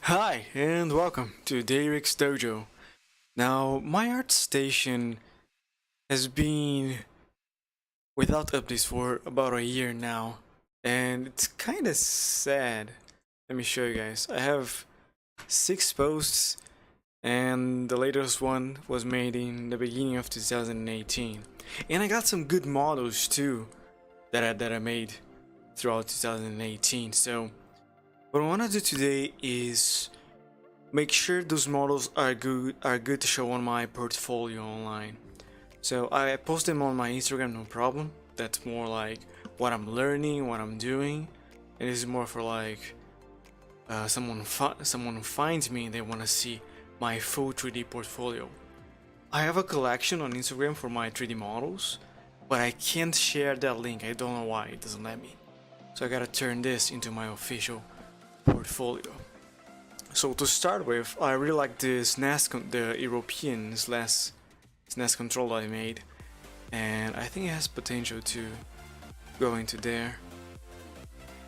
Hi, and welcome to Daerik's Dojo. Now, my Artstation has been without updates for about a year now, and it's kinda sad. Let me show you guys. I have 6 posts, and the latest one was made in the beginning of 2018. And I got some good models too that I made throughout 2018. So, what I want to do today is make sure those models are good to show on my portfolio online. So I post them on my Instagram, no problem. That's more like what I'm learning, what I'm doing, and this is more for like someone who finds me and they want to see my full 3D portfolio. I have a collection on Instagram for my 3D models, but I can't share that link. I don't know why it doesn't let me. So I gotta turn this into my official portfolio. So to start with, I really like this the European SNES controller I made, and I think it has potential to go into there.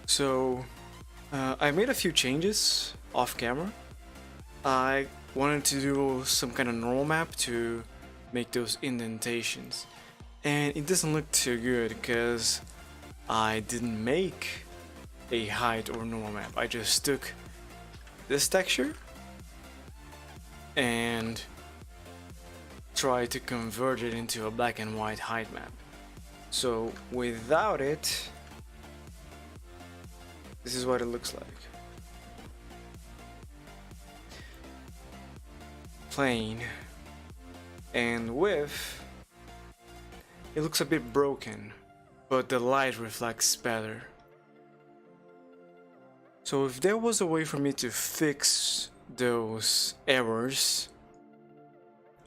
So I made a few changes off camera. I wanted to do some kind of normal map to make those indentations, and it doesn't look too good because I didn't make a height or normal map. I just took this texture and try to convert it into a black and white height map. So without it, this is what it looks like. Plain, and with, it looks a bit broken, but the light reflects better. So if there was a way for me to fix those errors,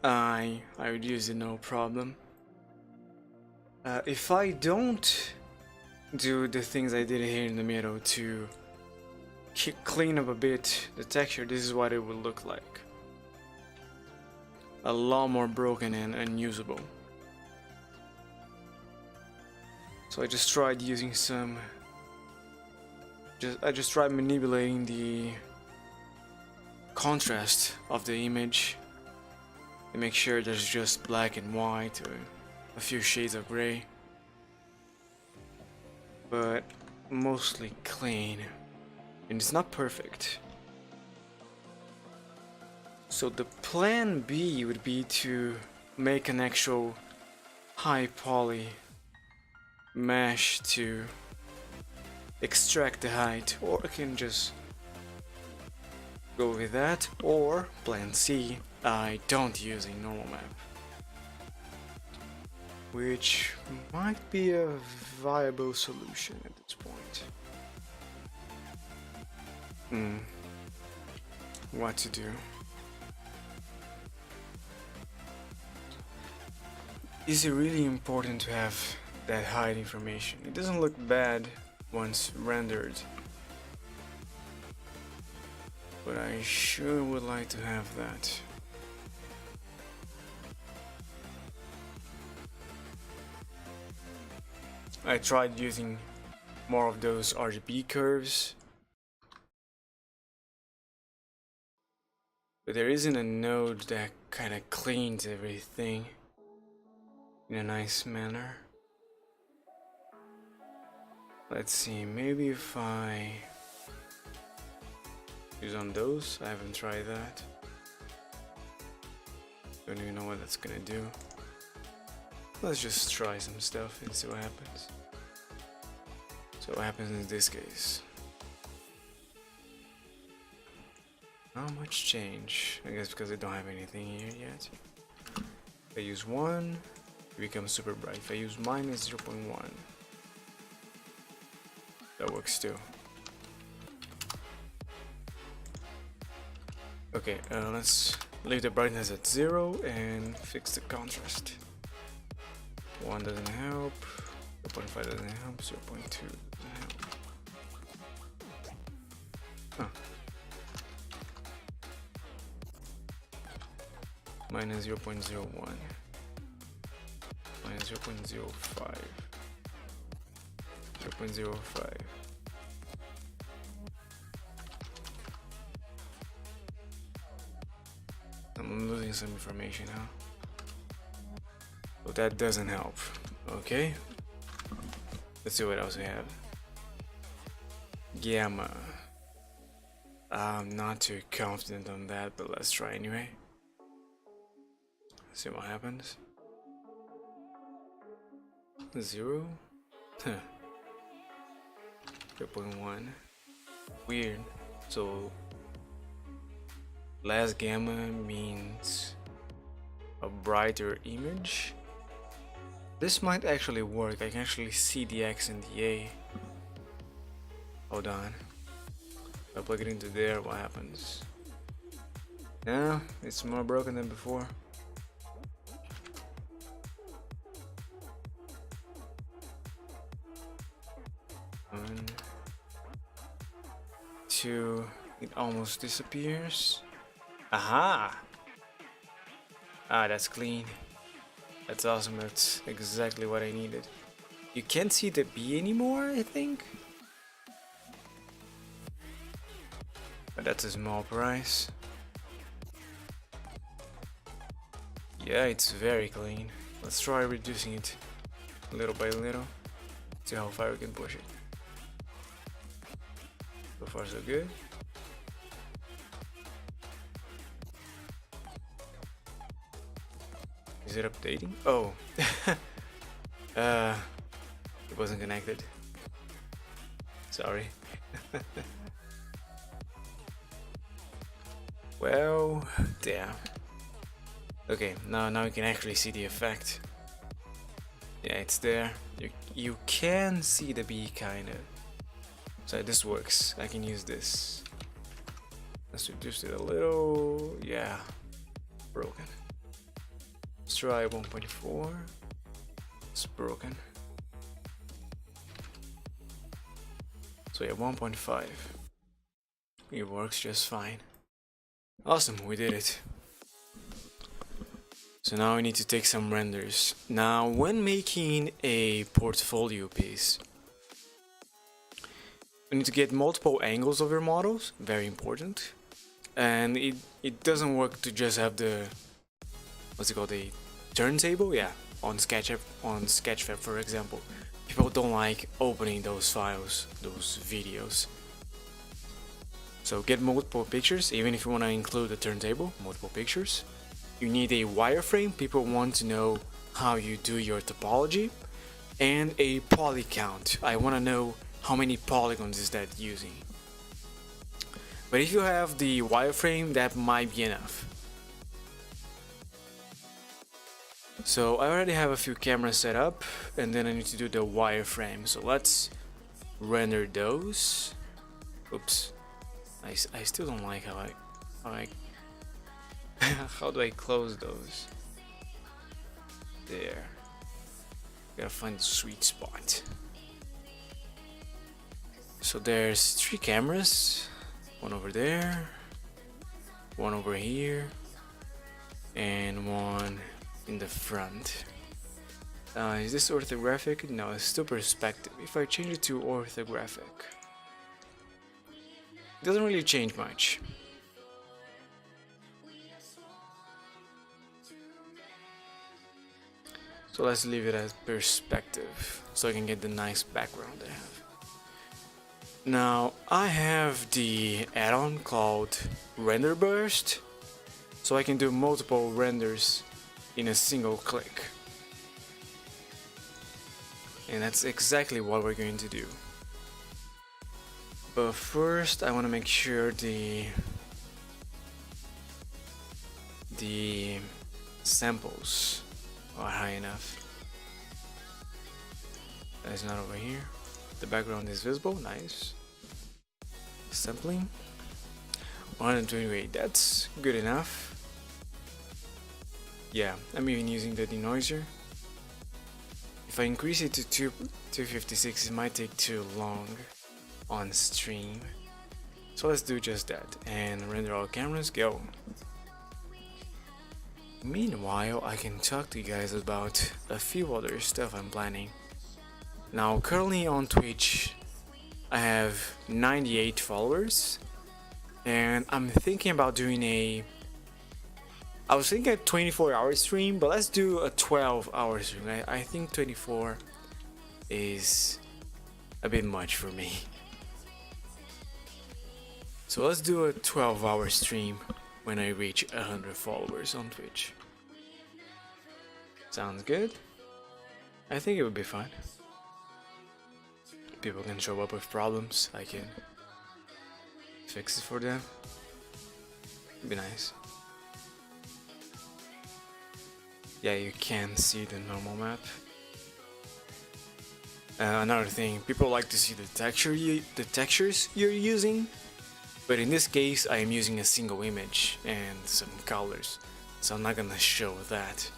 I would use it, no problem. If I don't do the things I did here in the middle to clean up a bit the texture, this is what it would look like. A lot more broken and unusable. So I just tried using some I just tried manipulating the contrast of the image and make sure there's just black and white or a few shades of gray, but mostly clean, and it's not perfect. So the plan B would be to make an actual high poly mesh to extract the height, or I can just go with that, or plan C, I don't use a normal map, which might be a viable solution at this point. What to do? Is it really important to have that height information? It doesn't look bad once rendered, but I sure would like to have that. I tried using more of those RGB curves, but there isn't a node that kind of cleans everything in a nice manner. Let's see, maybe if I use on those, I haven't tried that. Don't even know what that's gonna do. Let's just try some stuff and see what happens. So what happens in this case? Not much change, I guess because I don't have anything here yet. If I use 1, it becomes super bright. If I use minus 0.1, that works too. Okay, let's leave the brightness at 0 and fix the contrast. 1 doesn't help, 0.5 doesn't help, 0.2 doesn't help. Huh. Minus 0.01, minus 0.05, 0.05. I'm losing some information, huh? But that doesn't help. Okay. Let's see what else we have. Gamma. I'm not too confident on that, but let's try anyway. See what happens. 0. 0.1. Weird. So less gamma means a brighter image. This might actually work. I can actually see the X and the A. Hold on. If I plug it into there, what happens? Yeah, it's more broken than before. One, two, it almost disappears. Aha! Ah, that's clean. That's awesome. That's exactly what I needed. You can't see the B anymore, I think. But that's a small price. Yeah, it's very clean. Let's try reducing it little by little. See how far we can push it. So far so good. Is it updating? Oh. It wasn't connected. Sorry. Well, damn. Okay, now you can actually see the effect. Yeah, it's there. You can see the B kind of. So this works. I can use this. Let's reduce it a little. Yeah, broken. Let's try 1.4. It's broken. So yeah, 1.5. It works just fine. Awesome, we did it. So now we need to take some renders. Now, when making a portfolio piece, we need to get multiple angles of your models, very important. And it doesn't work to just have the, what's it called, the turntable? Yeah, on Sketchfab, for example. People don't like opening those files, those videos. So get multiple pictures, even if you want to include the turntable, multiple pictures. You need a wireframe. People want to know how you do your topology, and a poly count. I want to know how many polygons is that using. But if you have the wireframe, that might be enough. So I already have a few cameras set up, and then I need to do the wireframe. So let's render those. Oops, I still don't like how I how do I close those? There. Gotta find the sweet spot. So there's 3 cameras. One over there, one over here, and one in the front. Is this orthographic? No, it's still perspective. If I change it to orthographic, it doesn't really change much. So let's leave it as perspective so I can get the nice background I have. Now I have the add-on called Render Burst, so I can do multiple renders in a single click. And that's exactly what we're going to do. But first I want to make sure the samples are high enough. That is not over here. The background is visible, nice. Sampling 128, that's good enough. Yeah, I'm even using the denoiser. If I increase it to 256, it might take too long on stream. So let's do just that and render all cameras, go. Meanwhile, I can talk to you guys about a few other stuff I'm planning. Now, currently on Twitch, I have 98 followers, and I'm thinking about doing I was thinking a 24-hour stream, but let's do a 12-hour stream. I think 24 is a bit much for me. So let's do a 12-hour stream when I reach 100 followers on Twitch. Sounds good? I think it would be fun. People can show up with problems, I can fix it for them. It'd be nice. Yeah, you can see the normal map. Another thing, people like to see the textures you're using, but in this case I am using a single image and some colors, so I'm not gonna show that.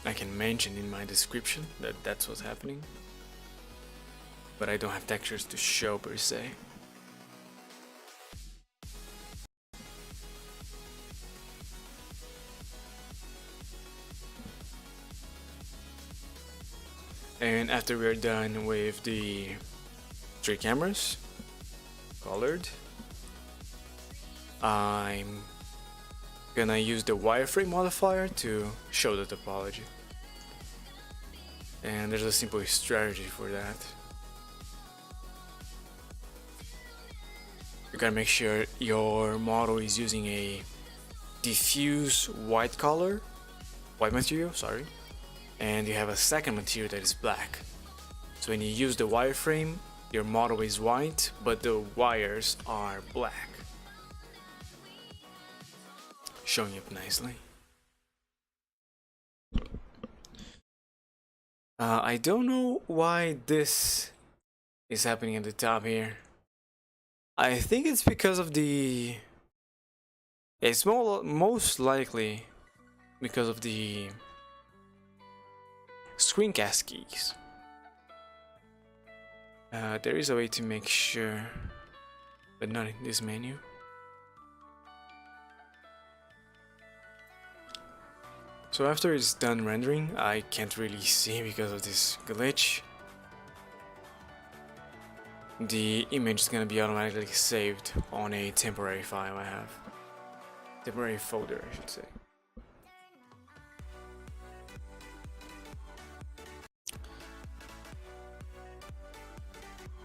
I can mention in my description that that's what's happening, but I don't have textures to show per se. And after we're done with the 3 cameras, colored, I'm gonna use the wireframe modifier to show the topology. And there's a simple strategy for that. You gotta make sure your model is using a diffuse white material, sorry, and you have a second material that is black. So when you use the wireframe, your model is white, but the wires are black. Showing up nicely. I don't know why this is happening at the top here. I think it's because of the... It's most likely because of the screencast keys. There is a way to make sure, but not in this menu. So after it's done rendering, I can't really see because of this glitch. The image is gonna be automatically saved on a temporary file I have. Temporary folder, I should say.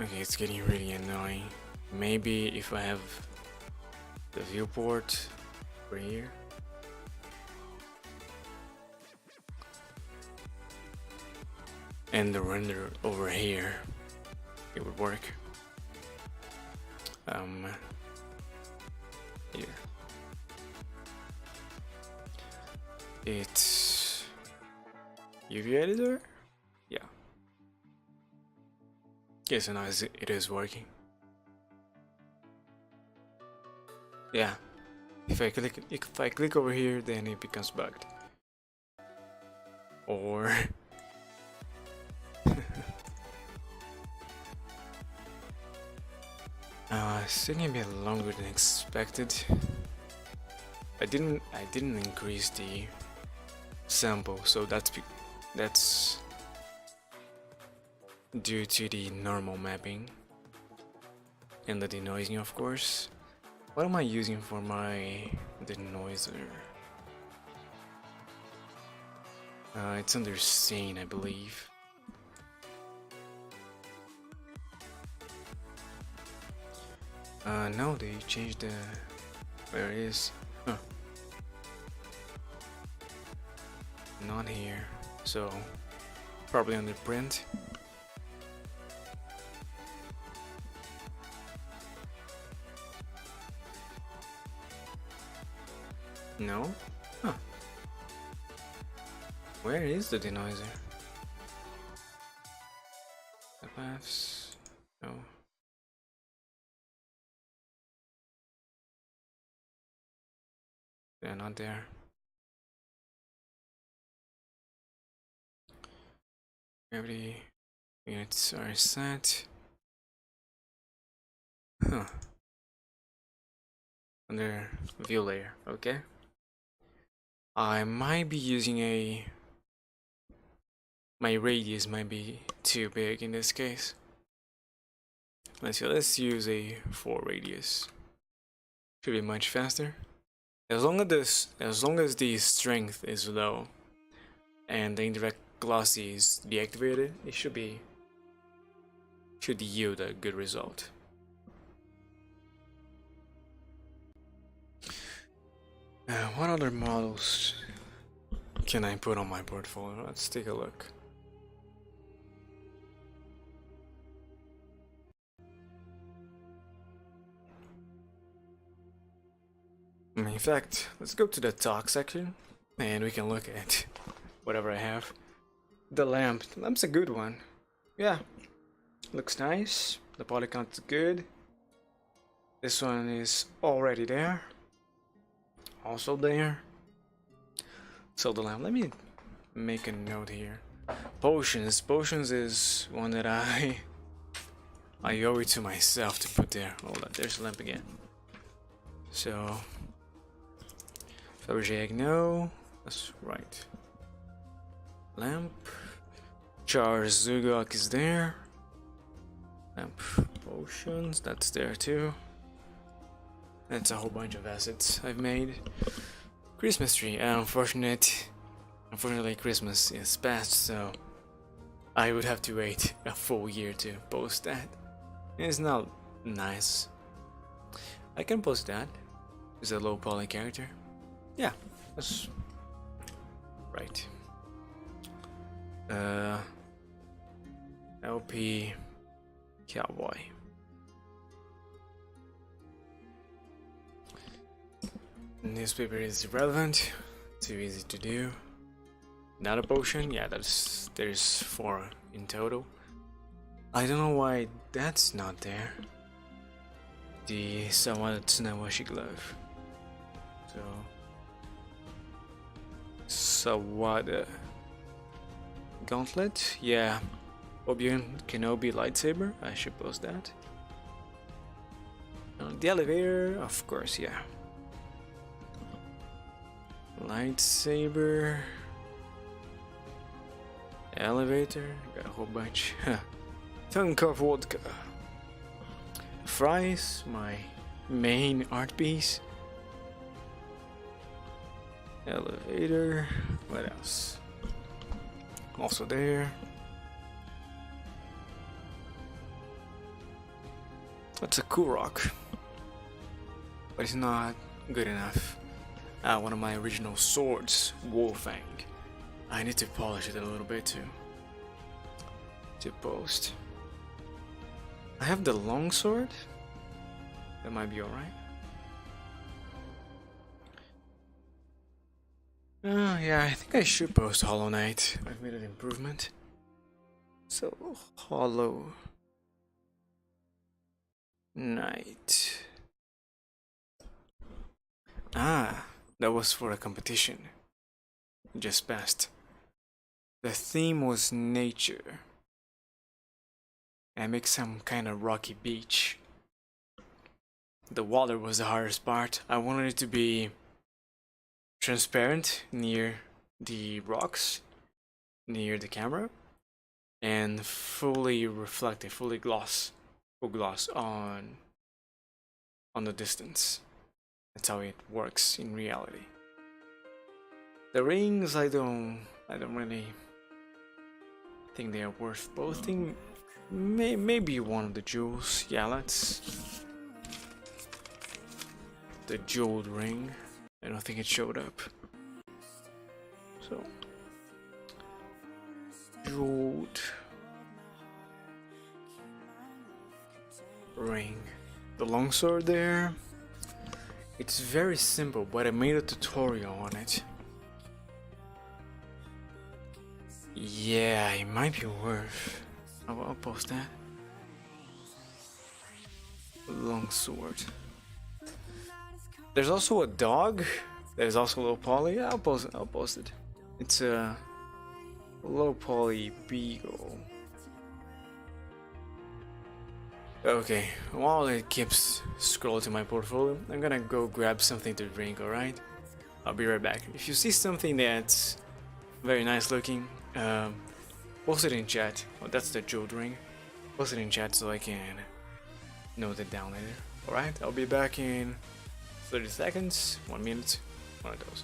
Okay, it's getting really annoying. Maybe if I have the viewport over here. And the render over here, it would work. Here. It's UV editor? Yeah. Okay, so now it is working. Yeah. If I click over here, then it becomes bugged. Or it's taking a bit longer than expected. I didn't increase the sample, so that's due to the normal mapping and the denoising, of course. What am I using for my denoiser? It's under scene, I believe. No, they changed the where it is. Huh. Not here, so probably under print. No? Huh. Where is the denoiser? The paths? No. They're not there. Gravity units are set. Huh. Under view layer, okay. I might be using my radius might be too big in this case. Let's use a 4 radius. Should be much faster. As long as the strength is low and the indirect glossy is deactivated, it should yield a good result. What other models can I put on my portfolio? Let's take a look. In fact, let's go to the talk section and we can look at whatever I have. The lamp's a good one. Yeah, looks nice. The poly count is good. This one is already there. Also there. So the lamp, let me make a note here. Potions is one that I owe it to myself to put there. Hold on, there's the lamp again. So Fabergé, no, that's right. Lamp. Char's Zugok is there. Lamp potions, that's there too. That's a whole bunch of assets I've made. Christmas tree, unfortunately Christmas is past, so I would have to wait a full year to post that. It's not nice. I can post that. It's a low poly character. Yeah, that's right. LP Cowboy. Newspaper is irrelevant, too easy to do. Not a potion, yeah, there's 4 in total. I don't know why that's not there. The Sawada Tsunawashi glove. So Sawada gauntlet, yeah. Obi-Wan Kenobi lightsaber, I should post that. The elevator, of course, yeah. Lightsaber, elevator, got a whole bunch. Tonka vodka. Fries, my main art piece. Elevator, what else? Also there. That's a cool rock, but it's not good enough. One of my original swords, Wolfang. I need to polish it a little bit to post. I have the long sword. That might be alright. Yeah, I think I should post Hollow Knight. I've made an improvement. So, Hollow Knight. That was for a competition. Just passed. The theme was nature. I make some kind of rocky beach. The water was the hardest part. I wanted it to be transparent near the rocks, near the camera, and fully reflective, full gloss on the distance. That's how it works in reality. The rings, I don't really think they are worth posting. Maybe one of the jewels. Yeah, let's. The jeweled ring. I don't think it showed up. So, jeweled ring. The longsword there. It's very simple, but I made a tutorial on it. Yeah, it might be worth. I'll post that. Longsword. There's also a dog. There's also low poly. Yeah, I'll post it. It's a low poly beagle. Okay, while it keeps scrolling to my portfolio, I'm gonna go grab something to drink, alright? I'll be right back. If you see something that's very nice looking, post it in chat. Oh, that's the jeweled ring. Post it in chat so I can note it down later. Alright, I'll be back in 30 seconds, 1 minute, one of those.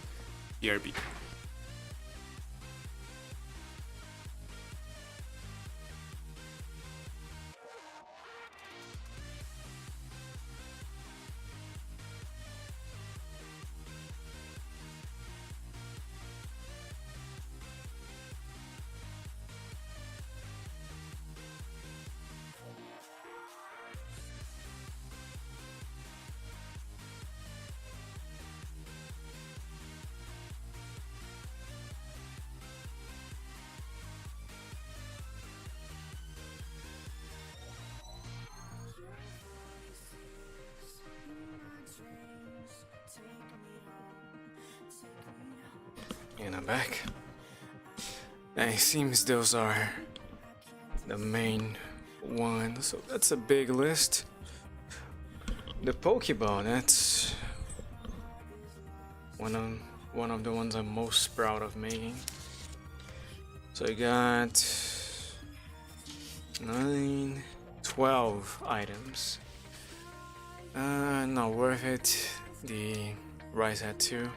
BRB. And I'm back. And it seems those are the main ones, so that's a big list. The Pokeball, that's one of the ones I'm most proud of making. So I got 12 items. Not worth it. The rice had 2.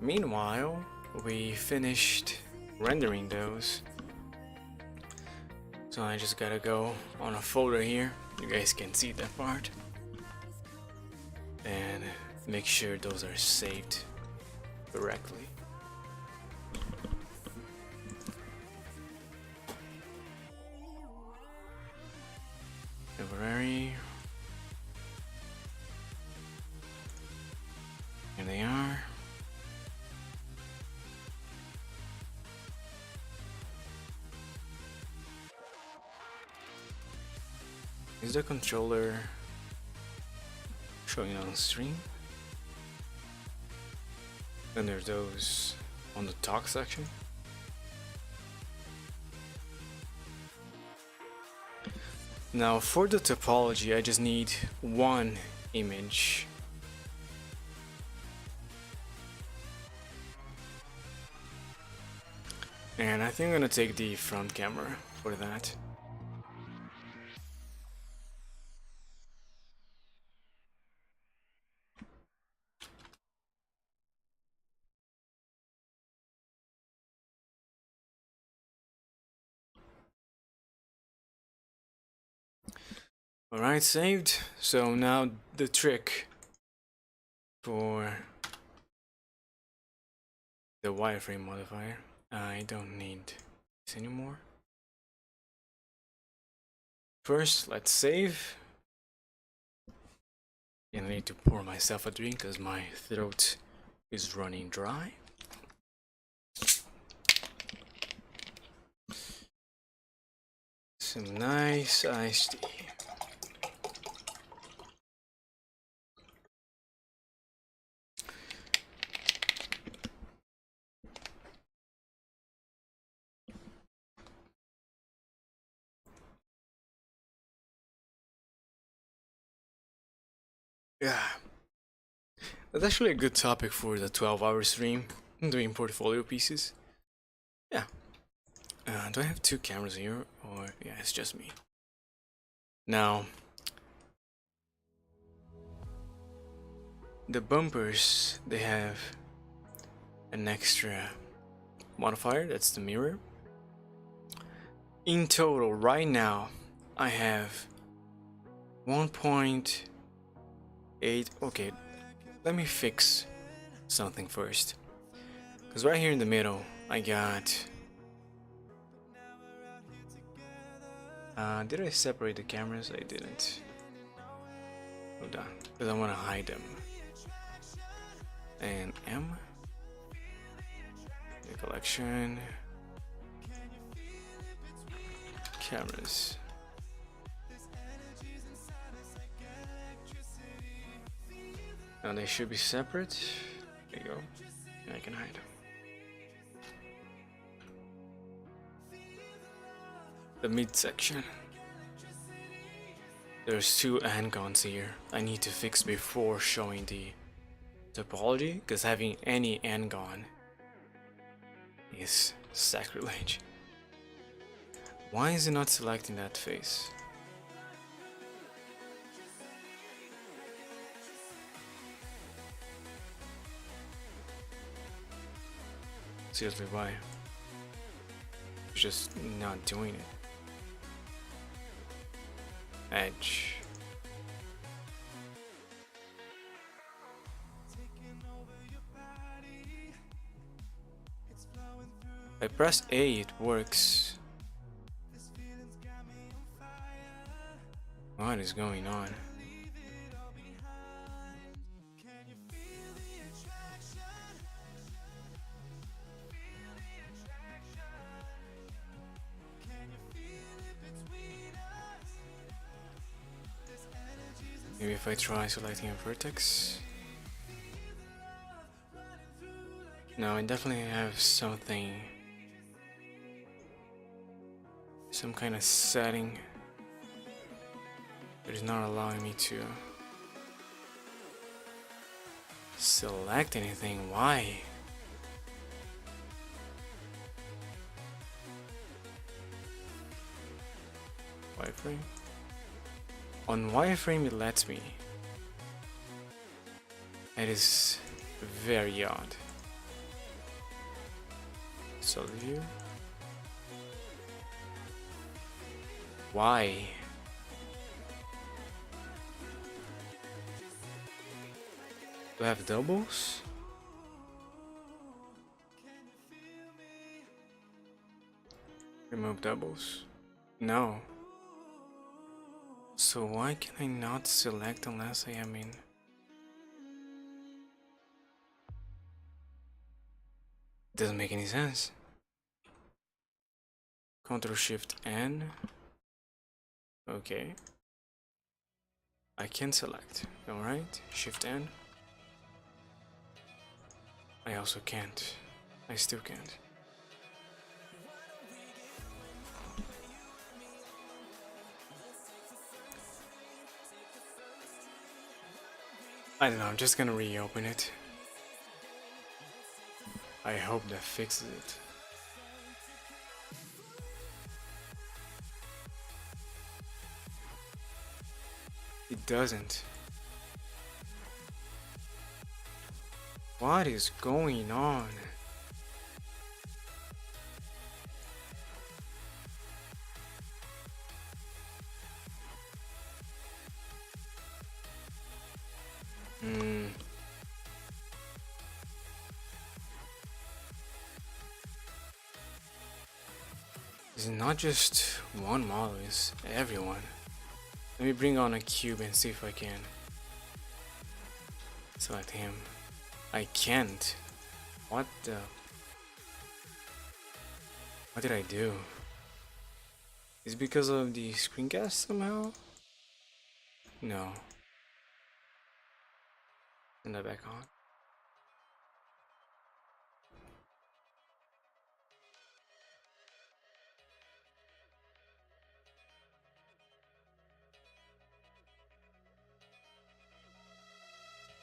Meanwhile, we finished rendering those. So I just gotta go on a folder here. You guys can see that part. And make sure those are saved correctly. February. Here they are. Is the controller showing on stream? Then there's those on the talk section. Now for the topology, I just need one image. And I think I'm gonna take the front camera for that. Alright, saved. So now the trick for the wireframe modifier. I don't need this anymore. First, let's save. And I need to pour myself a drink because my throat is running dry. Some nice iced tea. Yeah, that's actually a good topic for the 12-hour stream, doing portfolio pieces. Yeah. Do I have 2 cameras here, or yeah, it's just me. Now, the bumpers, they have an extra modifier, that's the mirror. In total, right now, I have 1.8. Okay, let me fix something first. Because right here in the middle, I got... did I separate the cameras? I didn't. Hold on, because I want to hide them. And M. The collection. Cameras. Now they should be separate. There you go. And I can hide them. The midsection. There's 2 angons here I need to fix before showing the topology, because having any angon is sacrilege. Why is it not selecting that face? Seriously, why? Just not doing it. Edge. I press A, it works. What is going on? Maybe if I try selecting a vertex. No, I definitely have something, some kind of setting that is not allowing me to select anything. Why? Wireframe? On wireframe it lets me. It is very odd. Solid view? Why? Do I have doubles? Remove doubles? No. So why can I not select unless I am in? Doesn't make any sense. Ctrl Shift N. Okay. I can select. Alright. Shift N. I also can't. I still can't. I don't know, I'm just gonna reopen it. I hope that fixes it. It doesn't. What is going on? It's not just one model, it's everyone. Let me bring on a cube and see if I can select him. I can't. What the? What did I do? Is it because of the screencast somehow? No. Turn that back on.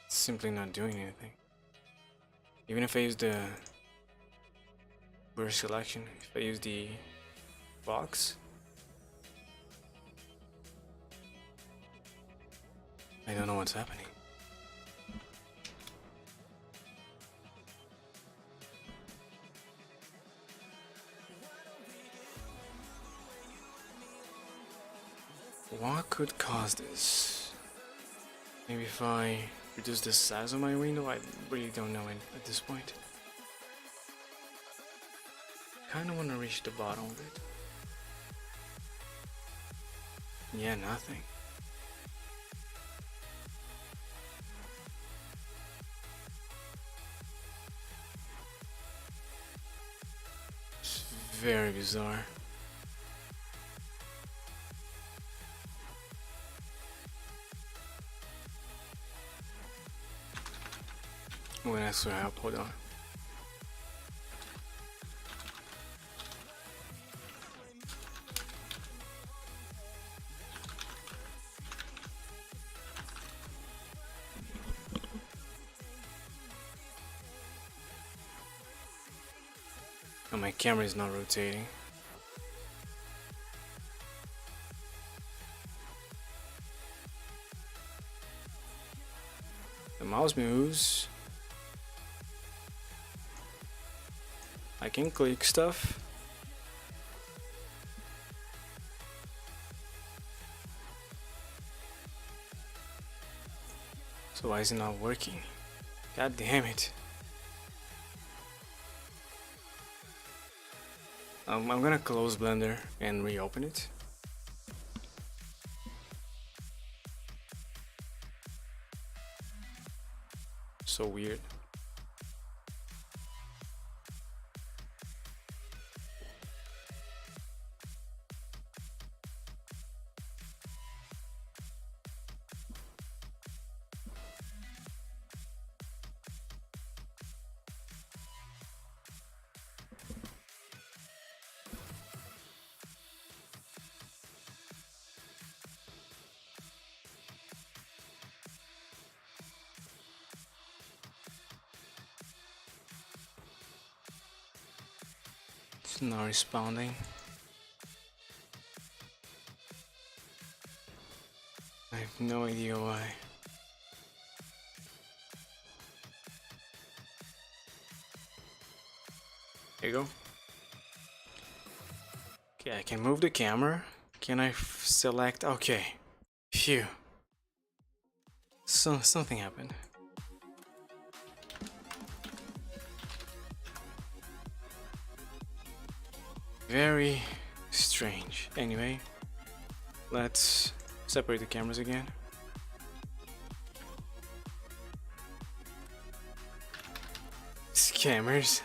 It's simply not doing anything. Even if I use the burst selection, if I use the box, I don't know what's happening. What could cause this? Maybe if I reduce the size of my window? I really don't know at this point. Kinda wanna reach the bottom of it. Yeah, nothing. It's very bizarre. I'm gonna ask for help, hold on. Oh, my camera is not rotating. The mouse moves. I can click stuff. So why is it not working? God damn it. I'm gonna close Blender and reopen it. So weird. It's not responding. I have no idea why. There you go. Okay, I can move the camera. Can I select? Okay. Phew. Something happened. Very strange. Anyway, let's separate the cameras again. Scammers.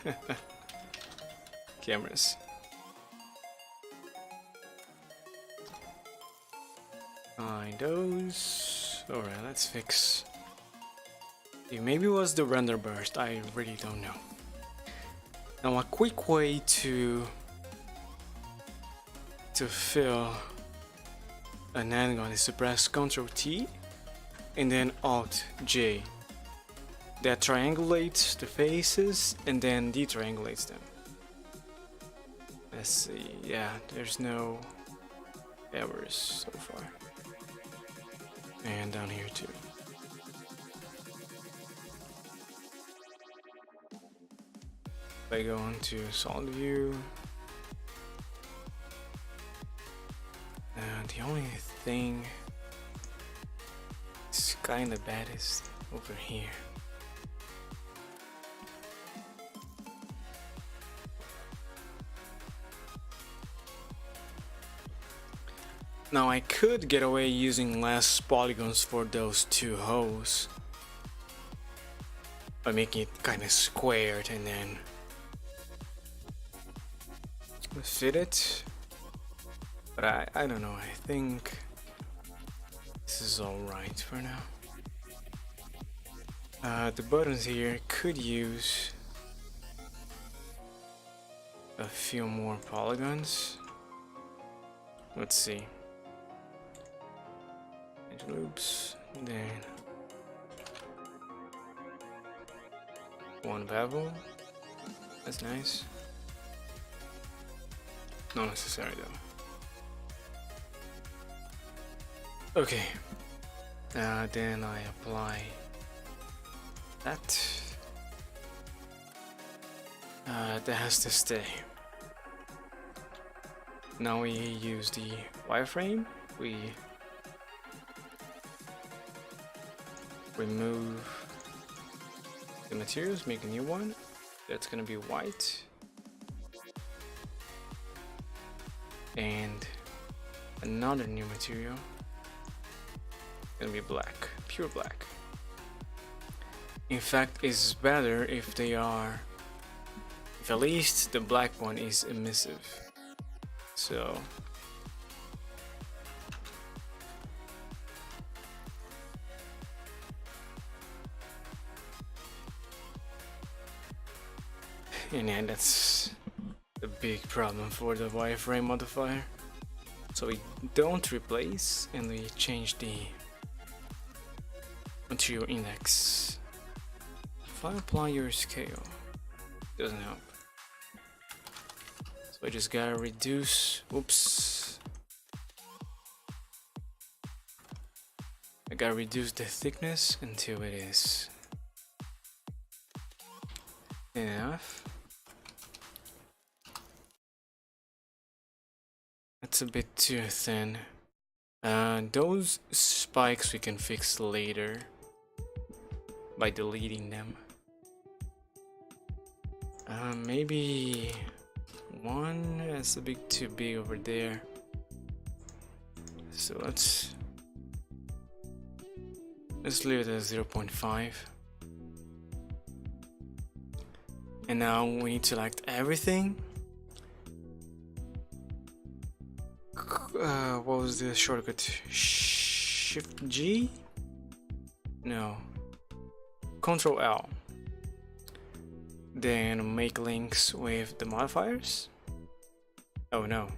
Cameras. Find those. Alright, let's fix. Maybe it was the render burst. I really don't know. Now, a quick way to fill an angle is to press Ctrl T and then Alt J. That triangulates the faces and then detriangulates them. Let's see, yeah, there's no errors so far. And down here too. If I go into solid view, the only thing is kinda bad is over here. Now I could get away using less polygons for those two holes by making it kinda squared and then fit it. But I don't know, I think this is alright for now. The buttons here could use a few more polygons. Let's see. Loops, then one bevel. That's nice. Not necessary though. Okay, then I apply that. That has to stay. Now we use the wireframe. We remove the materials, make a new one. That's gonna be white. And another new material. Gonna be black, pure black. In fact, it's better if they are, if at least the black one is emissive. So and that's a big problem for the wireframe modifier. So we don't replace and we change the material index. If I apply your scale, doesn't help. So I just gotta reduce, oops. I gotta reduce the thickness until it is enough. That's a bit too thin. Those spikes we can fix later by deleting them. Maybe one. That's a bit too big over there. So let's leave it at 0.5. And now we need to select everything. What was the shortcut? Shift G? No. Control L. Then make links with the modifiers. Oh no.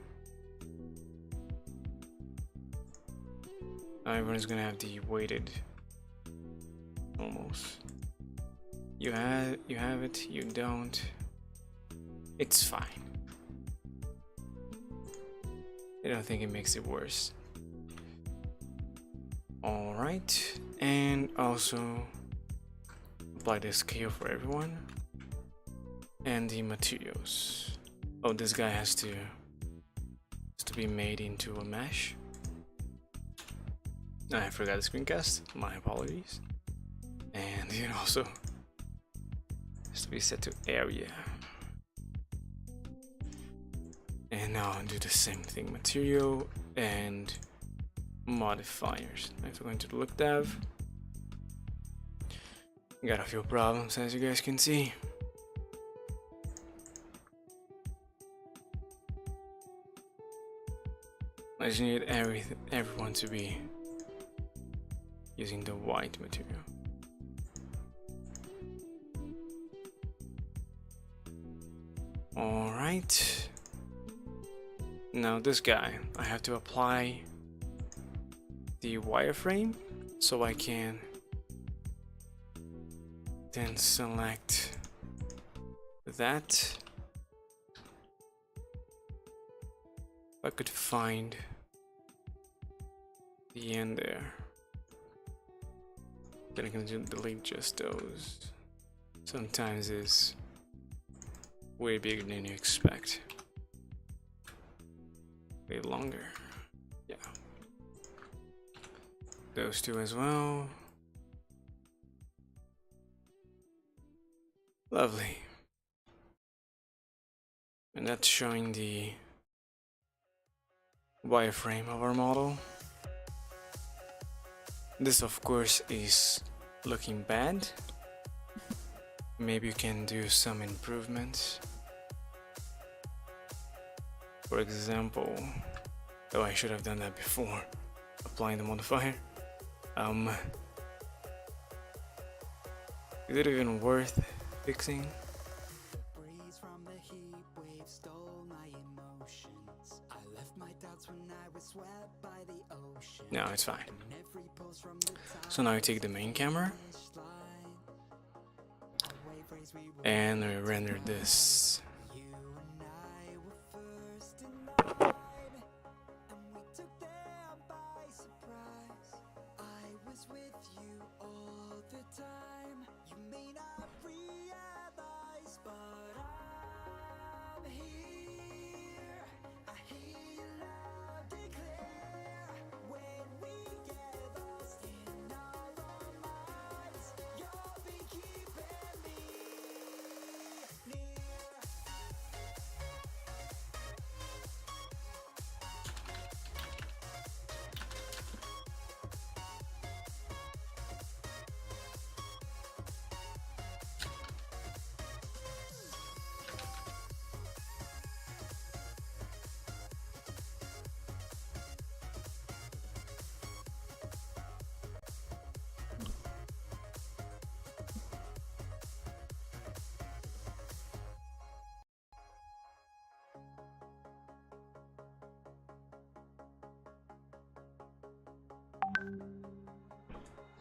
Now everyone's gonna have the weighted. Almost. You have it, you don't. It's fine. I don't think it makes it worse. Alright, and also apply the scale for everyone. And the materials. Oh, this guy has to be made into a mesh. I forgot the screencast, my apologies. And it also has to be set to area. And now do the same thing, material and modifiers. If we're going to the look dev, got a few problems as you guys can see. I just need everyone to be using the white material. Alright. Now this guy, I have to apply the wireframe so I can then select that. If I could find the end there. Then I can delete just those. Sometimes it's way bigger than you expect. Way longer. Yeah. Those two as well. Lovely. And that's showing the wireframe of our model. This of course is looking bad. Maybe you can do some improvements. For example, oh, I should have done that before applying the modifier. Is it even worth fixing? No, it's fine. So now I take the main camera and we render this.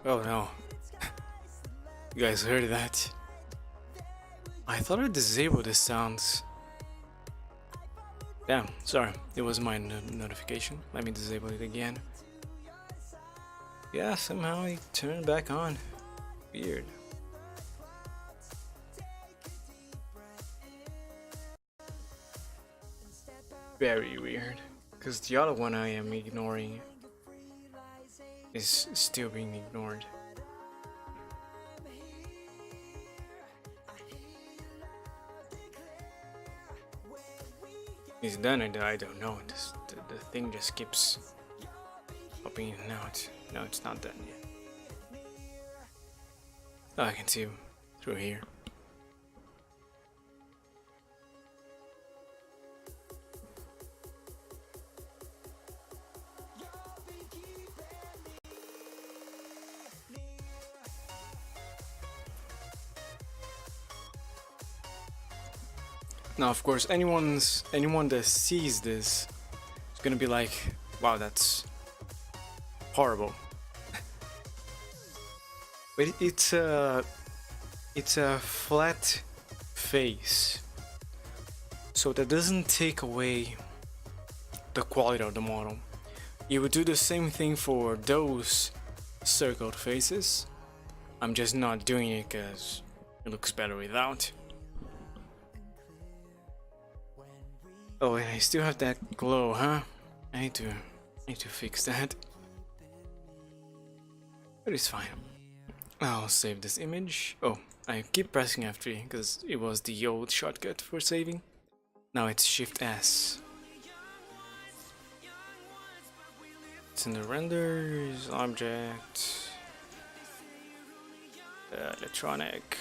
Oh no. You guys heard that? I thought I disabled the sounds. Damn, sorry, it was my notification. Let me disable it again. Yeah, somehow it turned back on. Weird. Very weird. because the other one I am ignoring is still being ignored. Is done, and I don't know. The thing just keeps popping in and out. No, it's not done yet. Oh, I can see him through here. Now, of course, anyone that sees this is gonna be like, "Wow, that's horrible." But it's a flat face, so that doesn't take away the quality of the model. You would do the same thing for those circled faces. I'm just not doing it because it looks better without. Oh, and I still have that glow, huh? I need to fix that. But it's fine. I'll save this image. Oh, I keep pressing F3 because it was the old shortcut for saving. Now it's Shift S. It's in the renders, object, electronic,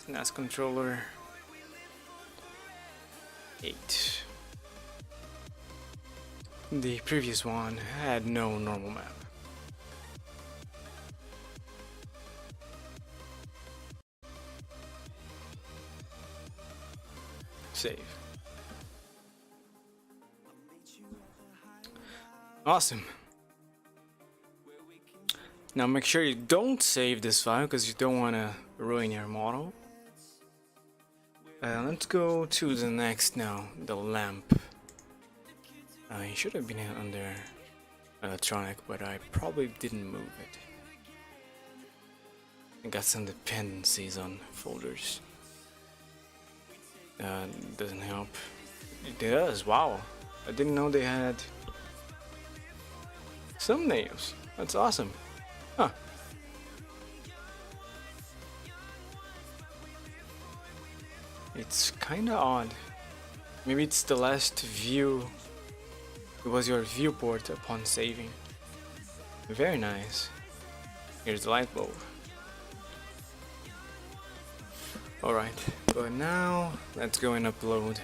NAS controller. 8. The previous one had no normal map. Save. Awesome. Now make sure you don't save this file because you don't want to ruin your model. Let's go to the next now, the lamp. It should have been under electronic, but I probably didn't move it. I got some dependencies on folders. Doesn't help. It does, wow. I didn't know they had thumbnails. That's awesome. Huh. It's kinda odd. Maybe it's the last view. It was your viewport upon saving. Very nice. Here's the light bulb. Alright, but now let's go and upload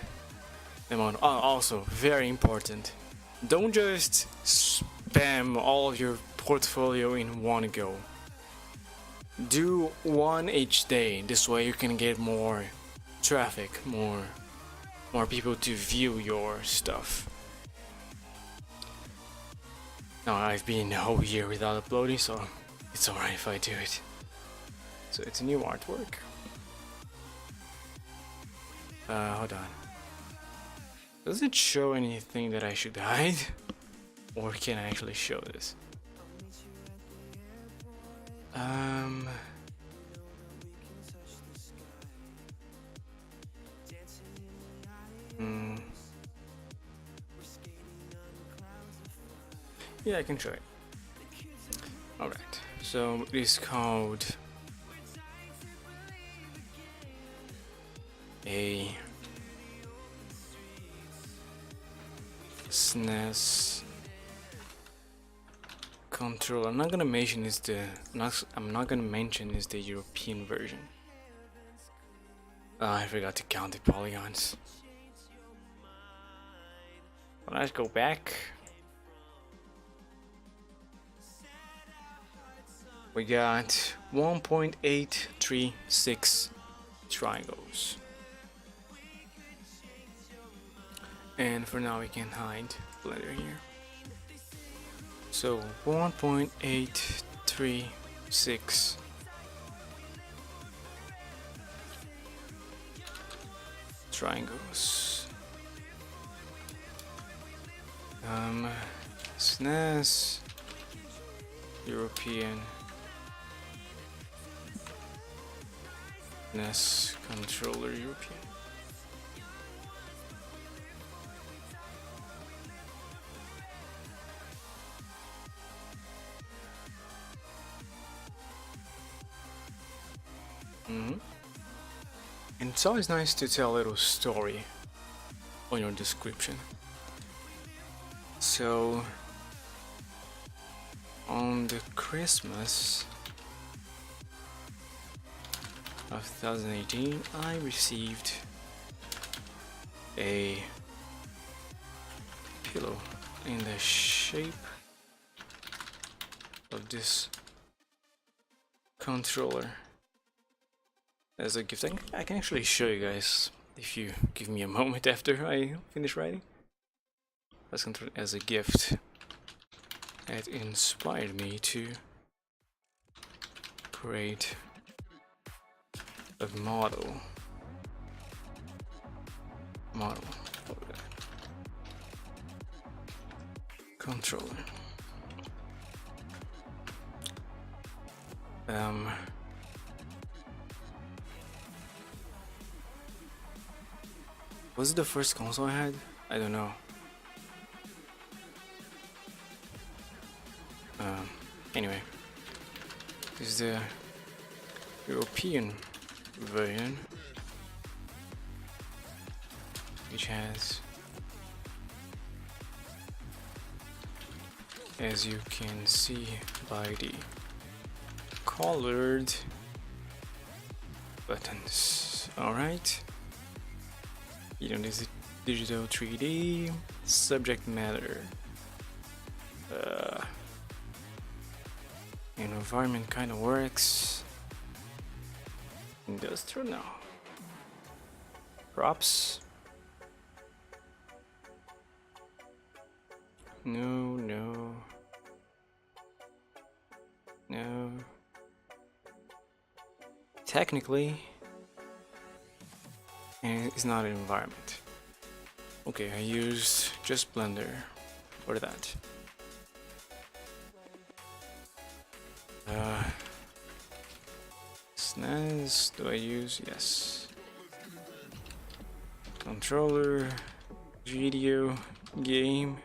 them on. Oh, also, very important. Don't just spam all of your portfolio in one go. Do one each day. This way you can get more traffic, more people to view your stuff. Now I've been a whole year without uploading, so it's alright if I do it. So it's a new artwork. Hold on. Does it show anything that I should hide? Or can I actually show this? Yeah, I can try it. Alright, so it is called a SNES control. I'm not gonna mention is the European version. I forgot to count the polygons. Well, let's go back. We got 1.836 triangles. And for now we can hide Blender here. So 1.836 triangles. SNES European SNES controller European. And it's always nice to tell a little story on your description. So on the Christmas of 2018, I received a pillow in the shape of this controller as a gift. I can actually show you guys if you give me a moment after I finish writing. As a gift, it inspired me to create a model of that controller. Was it the first console I had? I don't know. Anyway, this is the European version, which has, as you can see by the colored buttons. Alright, this is digital 3D subject matter. Environment kind of works. Industrial now. Props. No. Technically, it's not an environment. Okay, I used just Blender for that. SNES, do I use? Yes. Controller, video, game,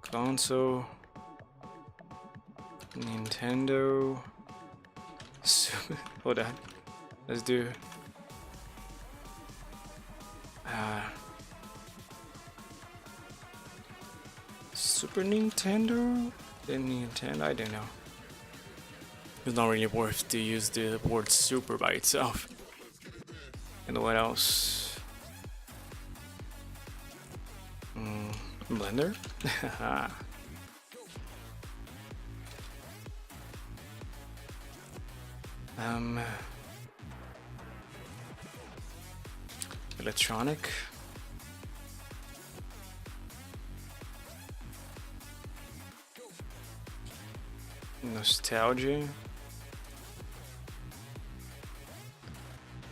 console, Nintendo. Hold on, let's do Super Nintendo? The Nintendo? I don't know. It's not really worth to use the word super by itself. And what else? Blender? Electronic. Nostalgia.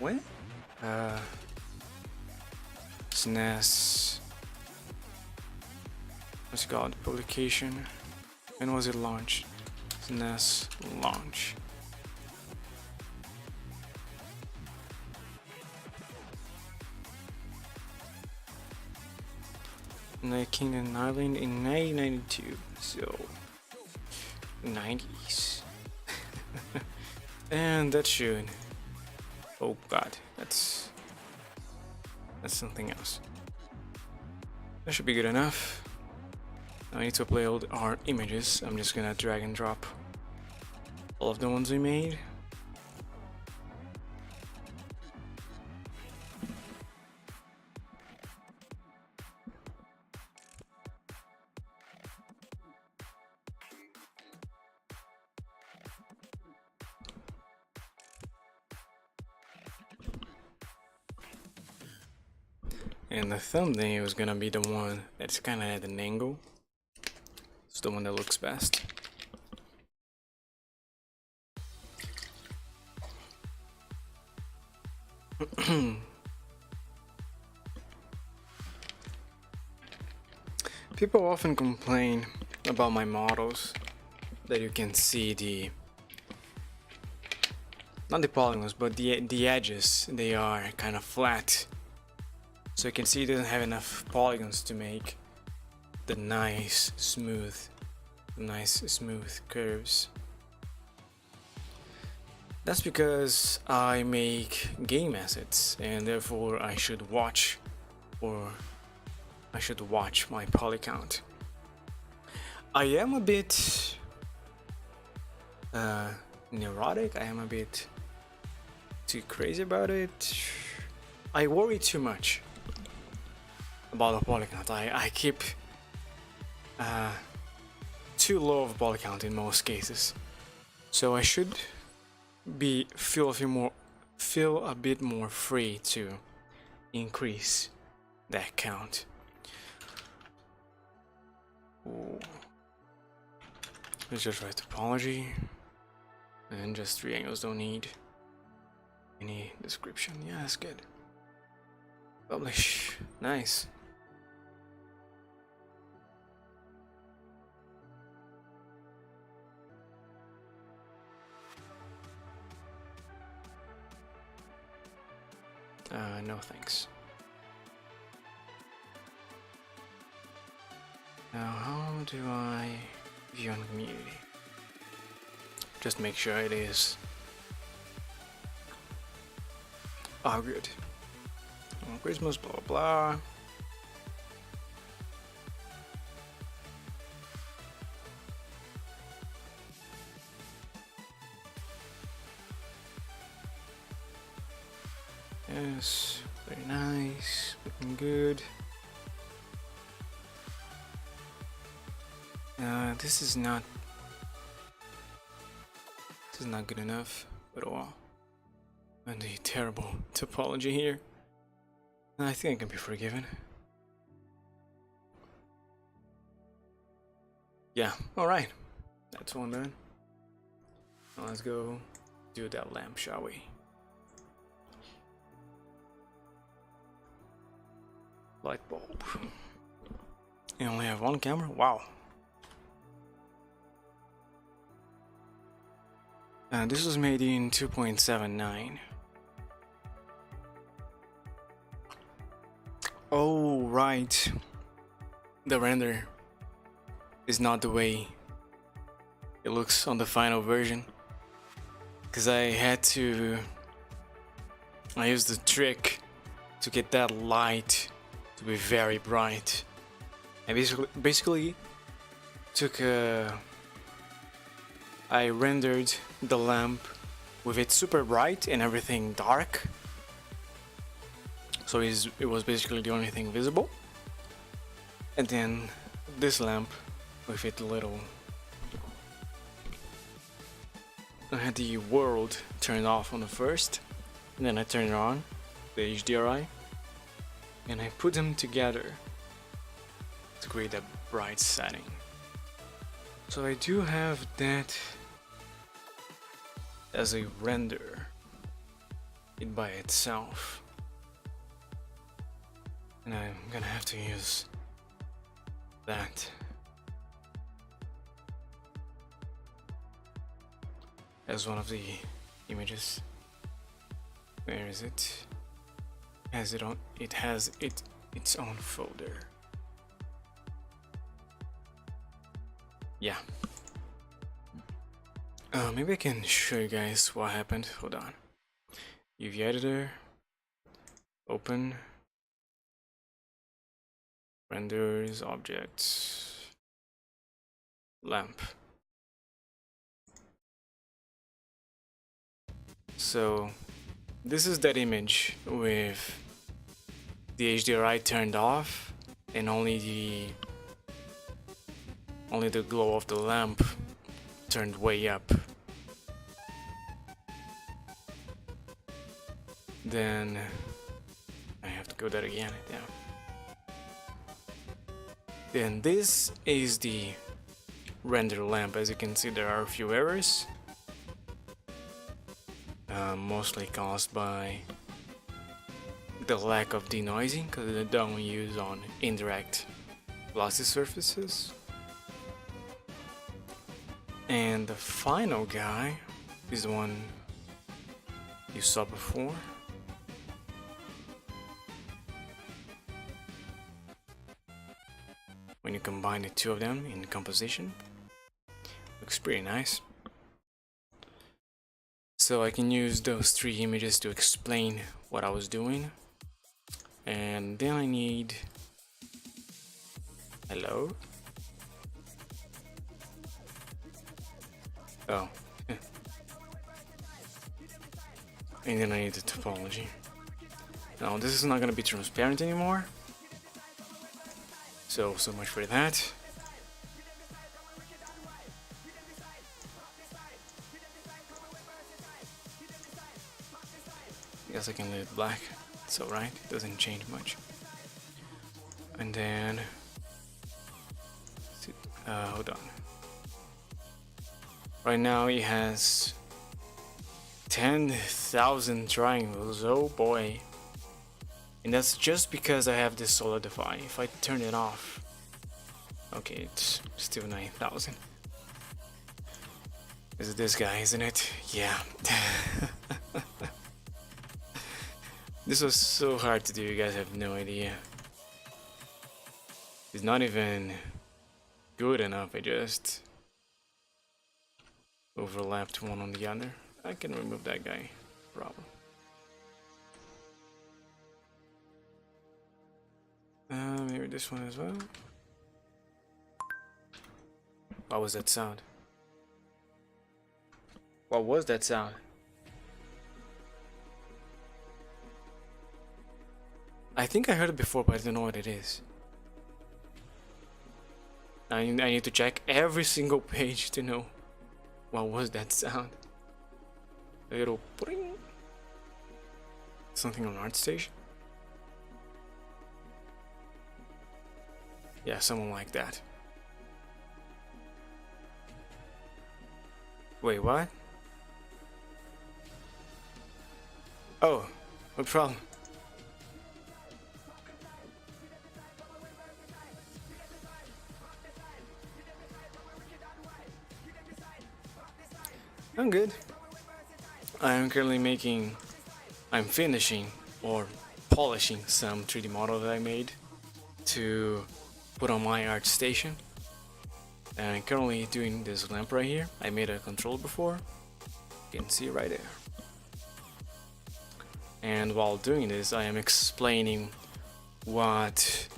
What? SNES. What's it called? Publication. When was it launched? SNES launch. United Kingdom and Ireland in 1992. So 90s. And that should, oh god, that's something else. That should be good enough. Now I need to upload our images. I'm just gonna drag and drop all of the ones we made. And the thumbnail is gonna be the one that's kind of at an angle. It's the one that looks best. People often complain about my models that you can see not the polygons, but the edges. They are kind of flat. So you can see it doesn't have enough polygons to make the nice smooth curves. That's because I make game assets, and therefore I should watch, or I should watch my poly count. I am a bit neurotic. I am a bit too crazy about it. I worry too much about the poly count. I keep too low of a poly count in most cases, so I should feel a bit more free to increase that count. Ooh. Let's just write topology, and just triangles don't need any description. Yeah, that's good. Publish. Nice. No thanks. Now, how do I view on community? Just make sure it is. Oh, good. Christmas, blah blah. Yes, very nice, looking good. This is not good enough, but oh well. And the terrible topology here. I think I can be forgiven. Yeah, alright. That's one done. Now let's go do that lamp, shall we? Light bulb. You only have one camera? Wow. This was made in 2.79. Oh, right. The render is not the way it looks on the final version. Because I used the trick to get that light to be very bright. I basically took I rendered the lamp with it super bright and everything dark, so it was basically the only thing visible. And then this lamp with it little, I had the world turned off on the first, and then I turned it on, the HDRI, and I put them together to create that bright setting. So I do have that as a render it by itself, and I'm gonna have to use that as one of the images. Where is it? It has its own folder. Yeah. Maybe I can show you guys what happened. Hold on. UV editor. Open. Renders, objects. Lamp. So this is that image with the HDRI turned off and only the glow of the lamp turned way up. Then I have to go that again. Yeah. Then this is the render lamp. As you can see, there are a few errors, mostly caused by the lack of denoising, because they don't use on indirect glossy surfaces. And the final guy is the one you saw before. When you combine the two of them in composition, looks pretty nice. So I can use those 3 images to explain what I was doing. And then I need... Hello? Oh. And then I need the topology. Now this is not gonna be transparent anymore. So much for that. Guess I can leave it black. It's alright, it doesn't change much. And then hold on. Right now he has 10,000 triangles, oh boy. And that's just because I have this solidify. If I turn it off, okay, it's still 9,000. Is it this guy, isn't it? Yeah. This was so hard to do, you guys have no idea. It's not even good enough, I just overlapped one on the other. I can remove that guy, problem. Maybe this one as well. What was that sound? What was that sound? I think I heard it before, but I don't know what it is. I need to check every single page to know what was that sound. A little pring. Something on Artstation. Yeah, someone like that. Wait, what? Oh, what problem? I'm good. I'm currently I'm finishing or polishing some 3D model that I made to put on my Artstation. And I'm currently doing this lamp right here. I made a control before. You can see it right there. And while doing this, I am explaining what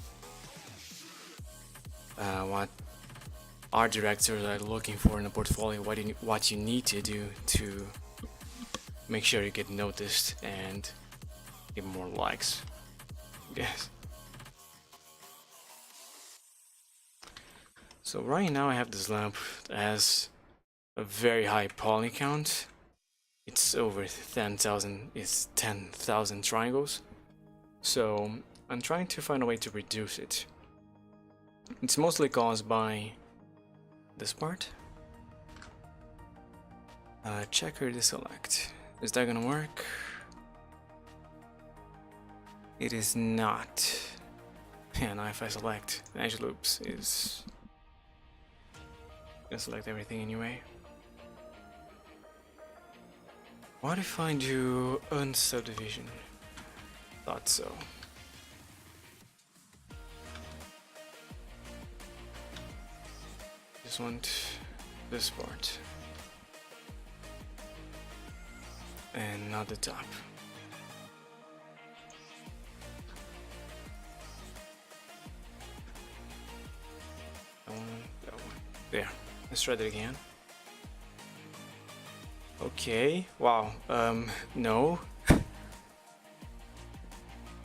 art directors are looking for in a portfolio, what you need to do to make sure you get noticed and get more likes. Yes. So right now I have this lamp that has a very high poly count. It's over 10,000. It's 10,000 triangles. So I'm trying to find a way to reduce it. It's mostly caused by this part. Checker deselect. Is that gonna work? It is not. Yeah, now if I select edge loops, is gonna select everything anyway. What if I do unsubdivision? Thought so. Just want this part and not the top. That one. There. Let's try that again. Okay. Wow. No.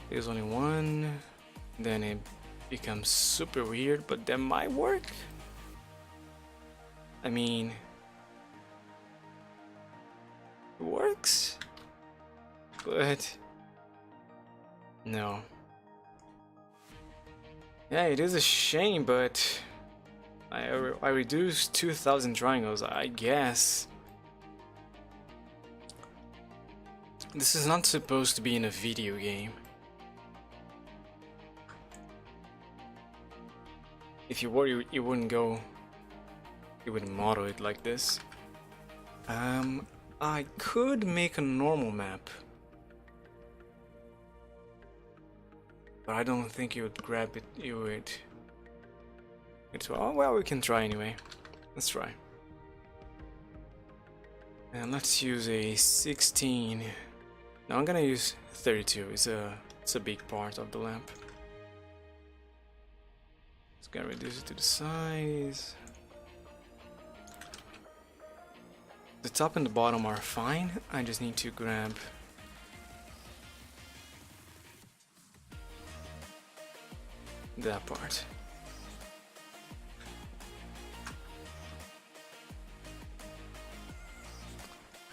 There's only one. Then it becomes super weird, but that might work. I mean, it works, but no. Yeah, it is a shame, but I reduced 2,000 triangles, I guess. This is not supposed to be in a video game. If you were, you wouldn't go. You wouldn't model it like this. I could make a normal map, but I don't think you would grab it. You would. It's well, we can try anyway. Let's try. And let's use a 16. Now I'm gonna use 32. It's a big part of the lamp. Just gonna reduce it to the size. The top and the bottom are fine. I just need to grab that part.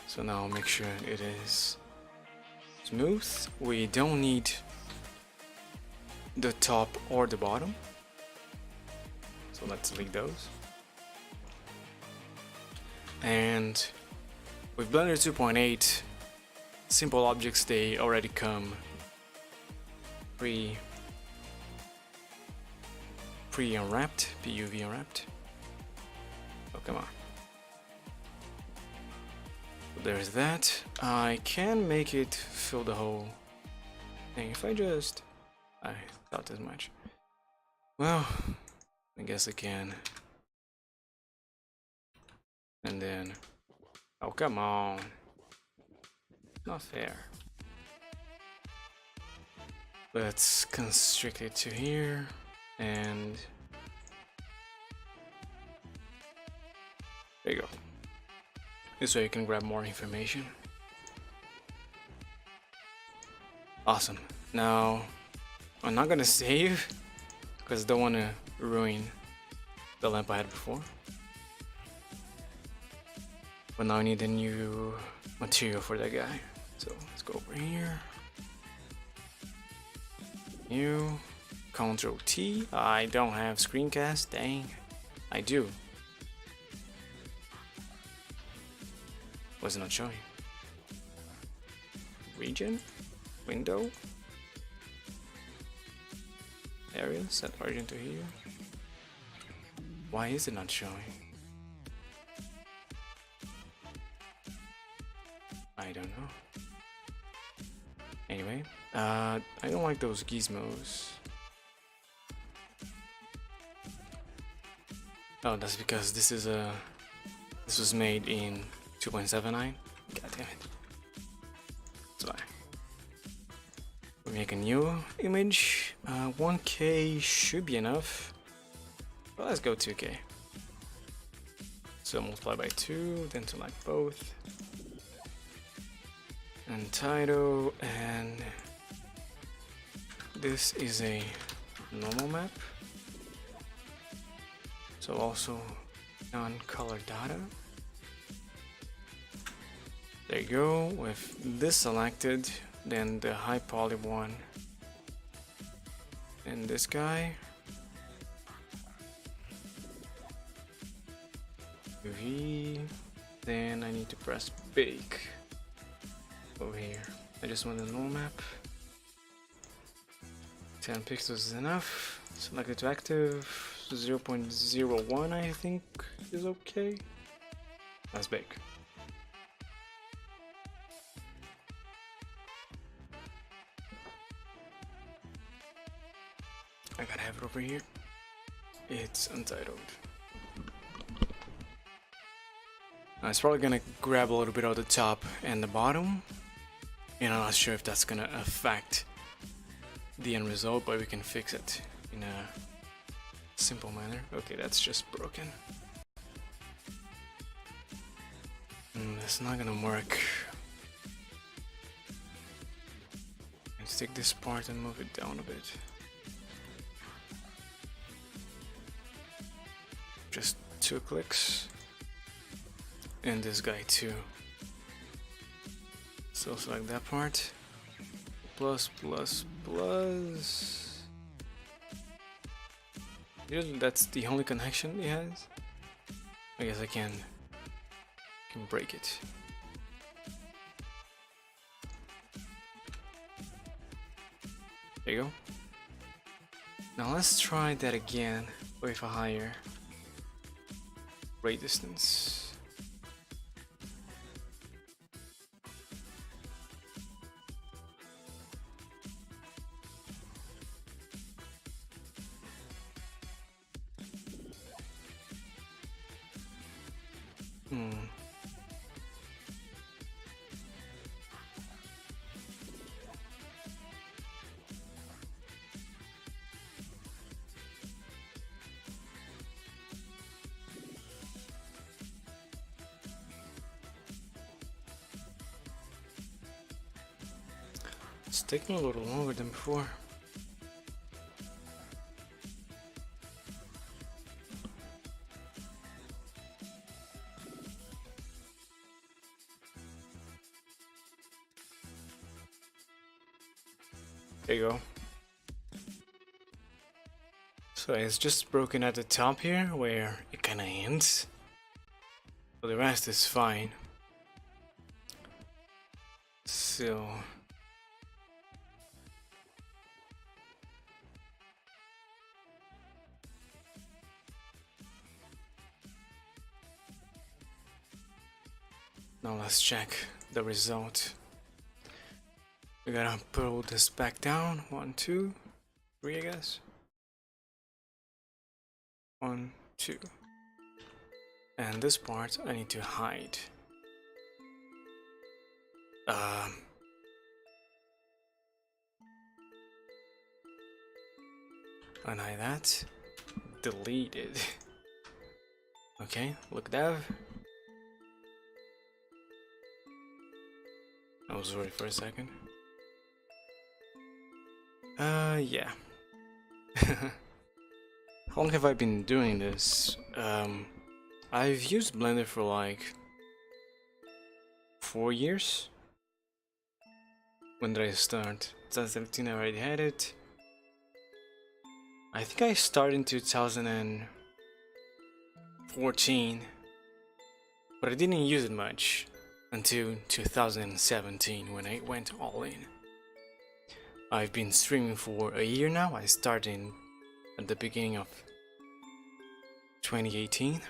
So now make sure it is smooth. We don't need the top or the bottom. So let's delete those. And with Blender 2.8, simple objects, they already come pre-unwrapped, PUV unwrapped. Oh, come on. So there's that. I can make it fill the whole thing if I thought as much. Well, I guess I can. And then, oh, come on. Not fair. Let's constrict it to here, and there you go. This way you can grab more information. Awesome. Now, I'm not gonna save, because I don't want to ruin the lamp I had before. But now I need a new material for that guy. So let's go over here. New. Ctrl T. I don't have screencast. Dang. I do. Was it not showing? Region. Window. Area. Set origin to here. Why is it not showing? I don't know. Anyway, I don't like those gizmos. Oh, that's because this was made in 2.79. God damn it. That's why. We make a new image. 1K should be enough. Well, let's go 2K. So multiply by 2, then select both. And title, and this is a normal map, so also non-color data. There you go. With this selected, then the high poly one, and this guy, UV, then I need to press bake over here. I just want a normal map. 10 pixels is enough. Select it to active. 0.01 I think is okay. That's big. I gotta have it over here. It's untitled. It's probably gonna grab a little bit of the top and the bottom. And I'm not sure if that's gonna affect the end result, but we can fix it in a simple manner. Okay, that's just broken. That's not gonna work. Let's take this part and move it down a bit. Just 2 clicks. And this guy too. So select that part. Plus. Usually that's the only connection he has. I guess I can break it. There you go. Now let's try that again with a higher ray distance. It's taking a little longer than before. There you go. So it's just broken at the top here where it kinda ends. But the rest is fine. So now let's check the result. We gotta pull this back down. 1, 2, 3, I guess. 1, 2. And this part I need to hide. Unhide that. Deleted. Okay, look dev. I was worried for a second. Yeah. How long have I been doing this? I've used Blender for like 4 years. When did I start? 2017, I already had it. I think I started in 2014, but I didn't use it much until 2017 when I went all in. I've been streaming for a year now. I started at the beginning of 2018.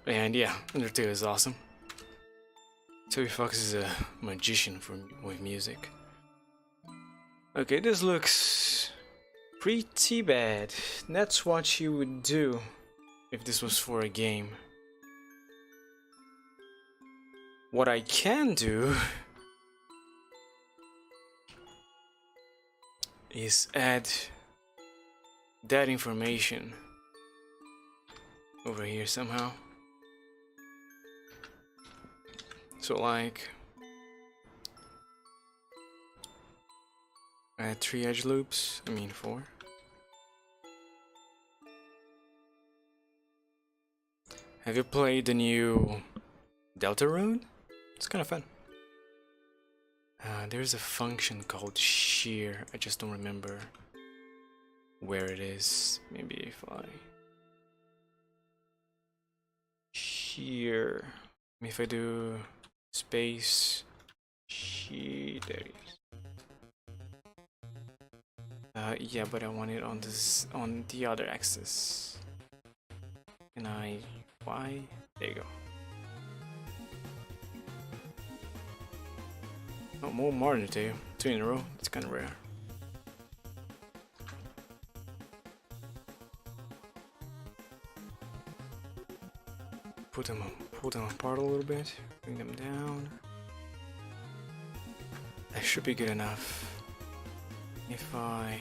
And yeah, Undertale is awesome. Toby Fox is a magician with music. Okay, this looks pretty bad. That's what you would do if this was for a game. What I can do is add that information over here somehow. So like add 3 edge loops, I mean 4. Have you played the new Deltarune? It's kind of fun. There's a function called shear. I just don't remember where it is. Maybe if I shear. If I do space shear, there it is. Yeah, but I want it on this on the other axis. And Y. There you go. Oh, more than 2 in a row. It's kind of rare. Pull them apart a little bit. Bring them down. That should be good enough. If I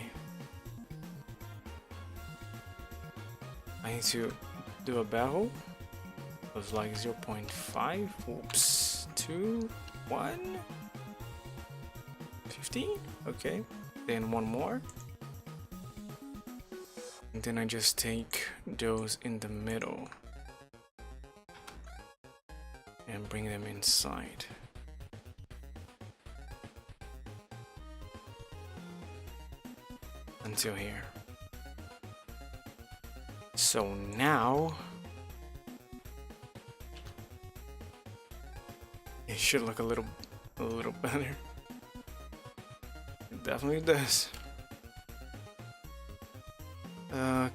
need to do a bevel. It was like 0.5. Oops. 2, 1. 15? Okay, then one more. And then I just take those in the middle and bring them inside. Until here. So now it should look a little better. It definitely does.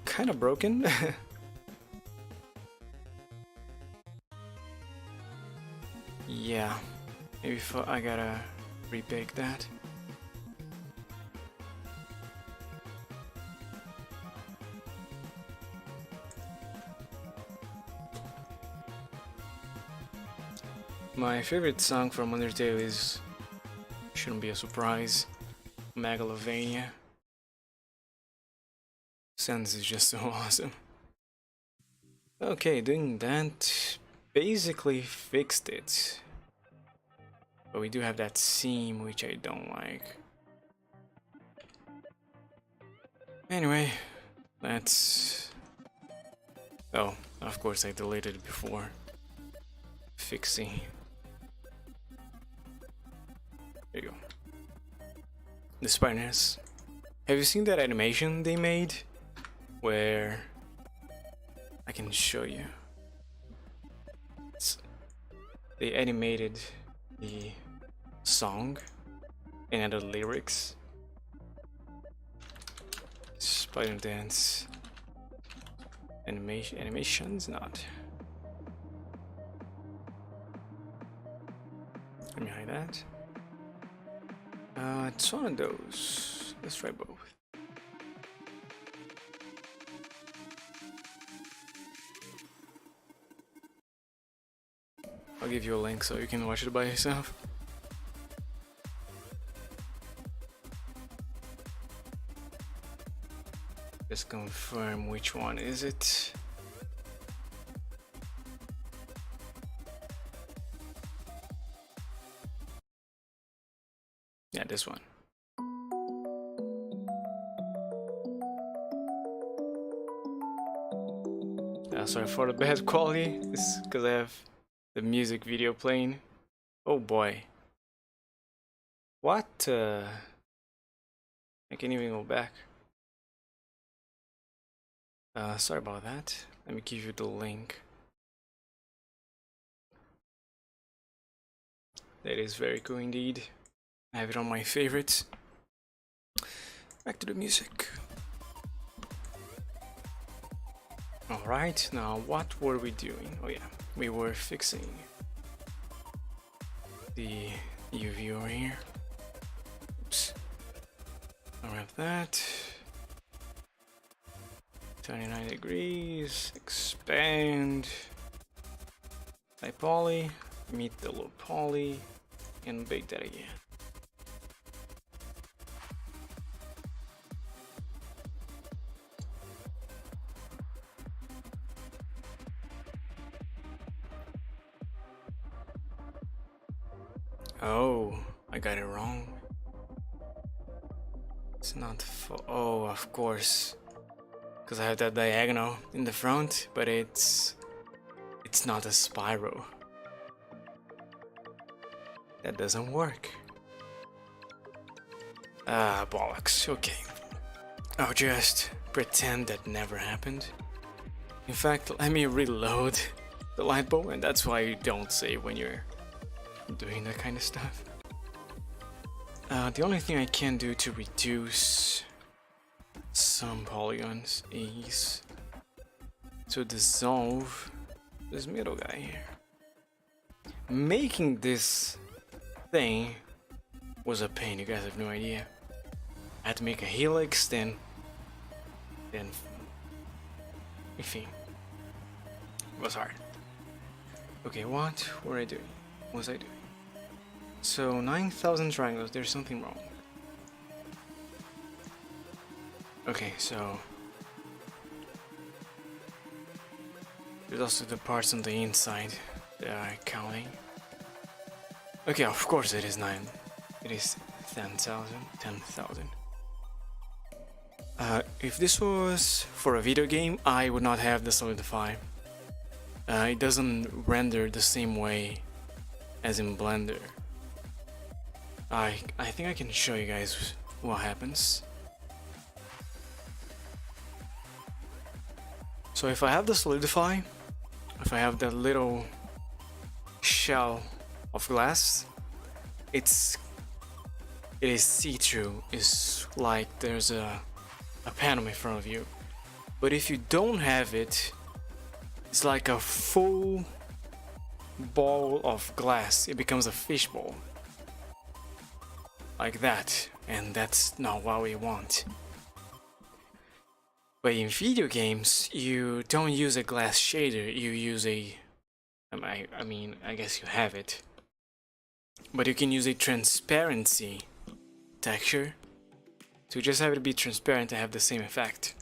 Kind of broken. Yeah, maybe I gotta rebake that. My favorite song from Undertale is, shouldn't be a surprise, Megalovania. Sans is just so awesome. Okay, doing that basically fixed it. But we do have that seam which I don't like. Anyway, let's... Oh, of course I deleted it before fixing. There you go. The spiders. Have you seen that animation they made? Where I can show you. They animated the song and added lyrics. Spider dance animations not. Let me hide that. It's one of those. Let's try both. I'll give you a link so you can watch it by yourself. Just confirm which one is it. Yeah, this one. Sorry for the bad quality. It's because I have the music video playing. Oh boy. What? I can't even go back. Sorry about that. Let me give you the link. That is very cool indeed. I have it on my favorites. Back to the music. Alright, now what were we doing? Oh yeah, we were fixing the UV over here. Oops. I'll wrap that. 29 degrees, expand. High poly, meet the low poly, and bake that again. Oh, I got it wrong. It's not oh, of course. Because I have that diagonal in the front, but it's not a spiral. That doesn't work. Ah, bollocks. Okay. I'll just pretend that never happened. In fact, let me reload the light bulb, and that's why you don't save when you're doing that kind of stuff. The only thing I can do to reduce some polygons is to dissolve this middle guy here. Making this thing was a pain, you guys have no idea. I had to make a helix, then anything. It was hard. Okay, what were I doing? What was I doing? So 9,000 triangles, there's something wrong. Okay, so there's also the parts on the inside that are counting. Okay, of course it is 9. It is 10,000. If this was for a video game, I would not have the solidify. It doesn't render the same way as in Blender. I think I can show you guys what happens. So if I have the solidify, if I have that little shell of glass, it is see-through. It's like there's a panel in front of you. But if you don't have it, it's like a full ball of glass. It becomes a fishbowl. Like that, and that's not what we want. But in video games, you don't use a glass shader, you use a... I mean, I guess you have it. But you can use a transparency texture to just have it be transparent to have the same effect.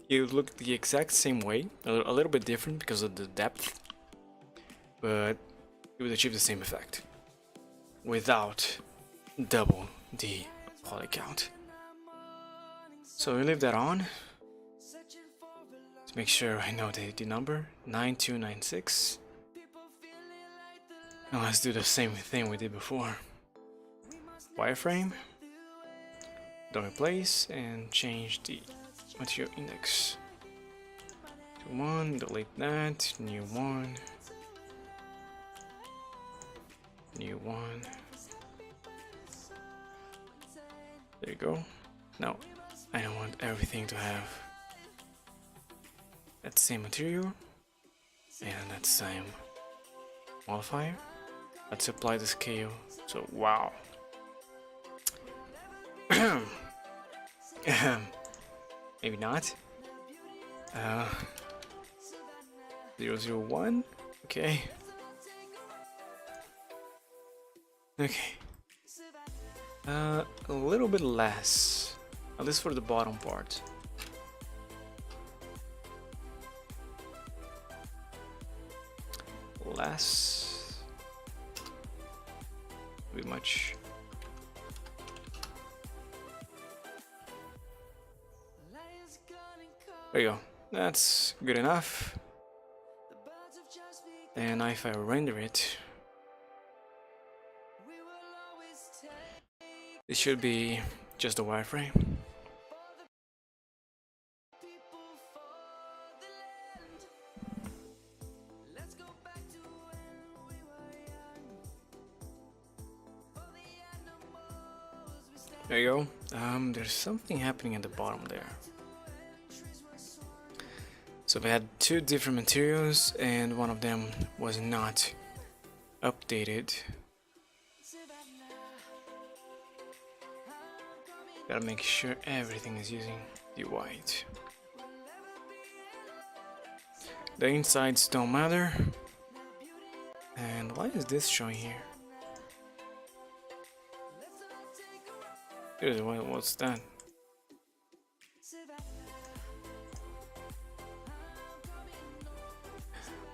It would look the exact same way, a little bit different because of the depth, but it would achieve the same effect without double the poly count. So we leave that on. Let's make sure I know the number 9296. Now let's do the same thing we did before. Wireframe. Don't replace and change the material index to 1. Delete that. New one. New one. There you go. Now I don't want everything to have that same material and that same modifier. Let's apply the scale. So wow. Maybe not. 001. Okay. Okay. A little bit less, at least for the bottom part. Less. Be much. There you go. That's good enough. And if I render it, it should be just a wireframe. There you go. There's something happening at the bottom there. So we had two different materials and one of them was not updated. Gotta make sure everything is using the white. The insides don't matter. And why is this showing here? What's that?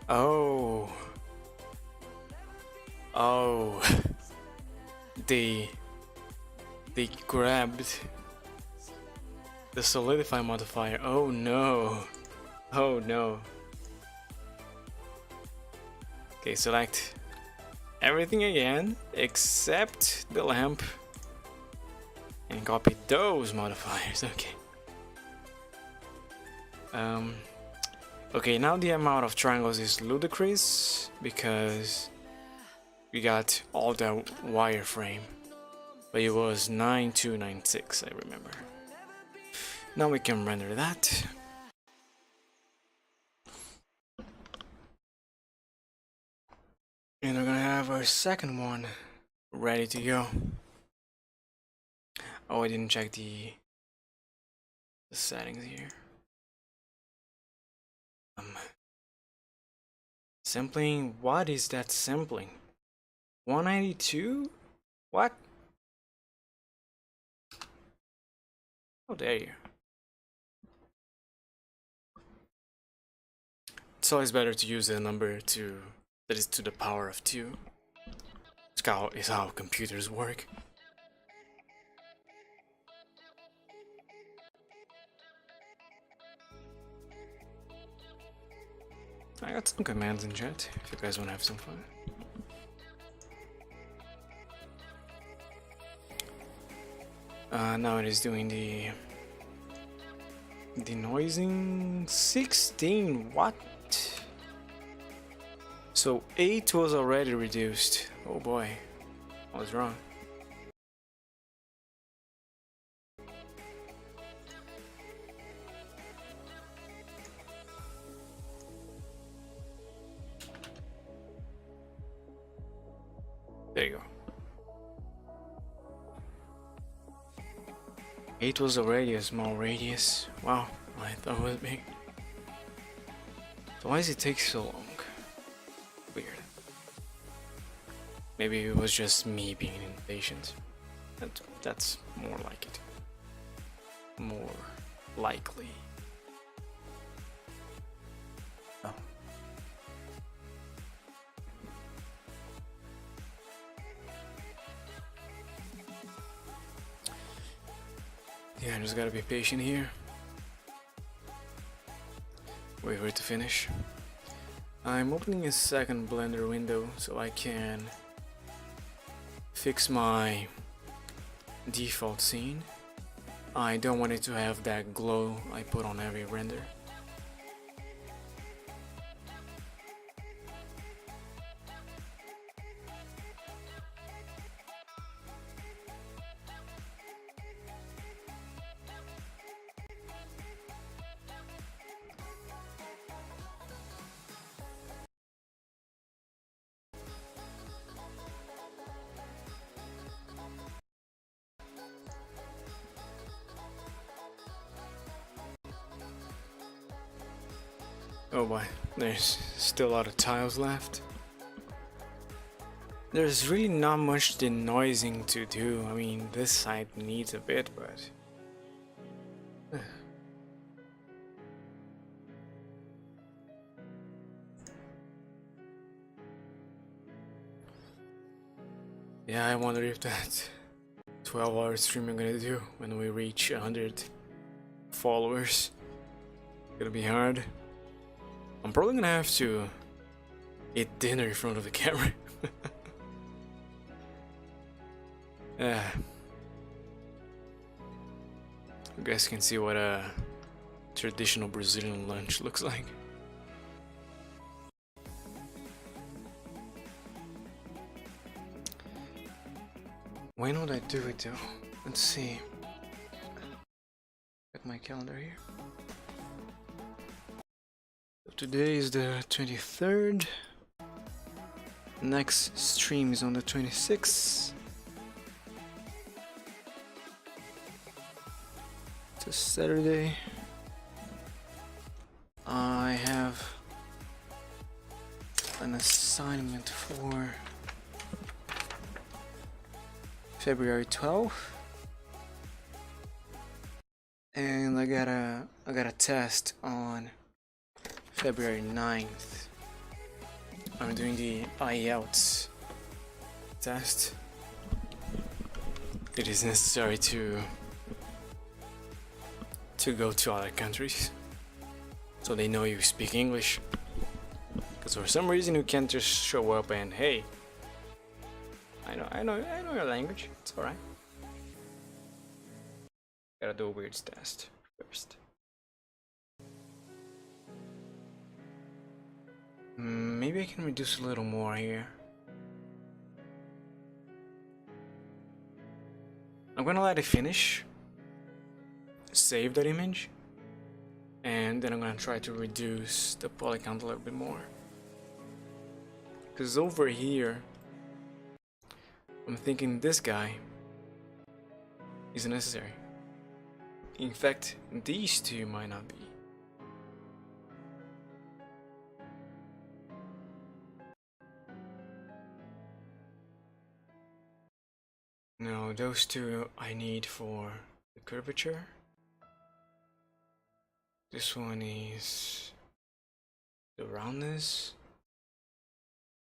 Oh. Oh. They grabbed the solidify modifier. Oh no. Oh no. Okay, select everything again except the lamp and copy those modifiers. Okay. Okay, now the amount of triangles is ludicrous because we got all the wireframe, but it was 9296, I remember. Now we can render that. And we're gonna have our second one ready to go. Oh, I didn't check the settings here. Sampling, what is that sampling? 192? What? Oh, there you. It's always better to use a number that is to the power of 2. It's how computers work. I got some commands in chat if you guys want to have some fun. Now it is doing the denoising 16. What? So 8 was already reduced. Oh boy, I was wrong. There you go. 8 was already a small radius. Wow, I thought it was big. So why does it take so long? Weird. Maybe it was just me being impatient. That's more like it. More likely. Oh. The just gotta be patient here. Wait for it to finish. I'm opening a second Blender window so I can fix my default scene. I don't want it to have that glow I put on every render. Oh boy, there's still a lot of tiles left. There's really not much denoising to do. I mean, this side needs a bit, but... yeah, I wonder if that 12-hour stream I'm gonna do when we reach 100 followers. Gonna be hard. I'm probably gonna have to eat dinner in front of the camera. You guys can see what a traditional Brazilian lunch looks like. When would I do it though? Let's see. Check my calendar here. Today is the 23rd. Next stream is on the 26th. It's a Saturday. I have an assignment for February 12th. And I got a test on February 9th. I'm doing the IELTS test. It is necessary to go to other countries so they know you speak English. Because for some reason you can't just show up and hey, I know your language. It's alright. Gotta do a weird test first. Maybe I can reduce a little more here. I'm gonna let it finish, save that image, and then I'm gonna try to reduce the poly count a little bit more. Because over here, I'm thinking this guy is necessary. In fact, these two might not be. No, those two I need for the curvature. This one is the roundness,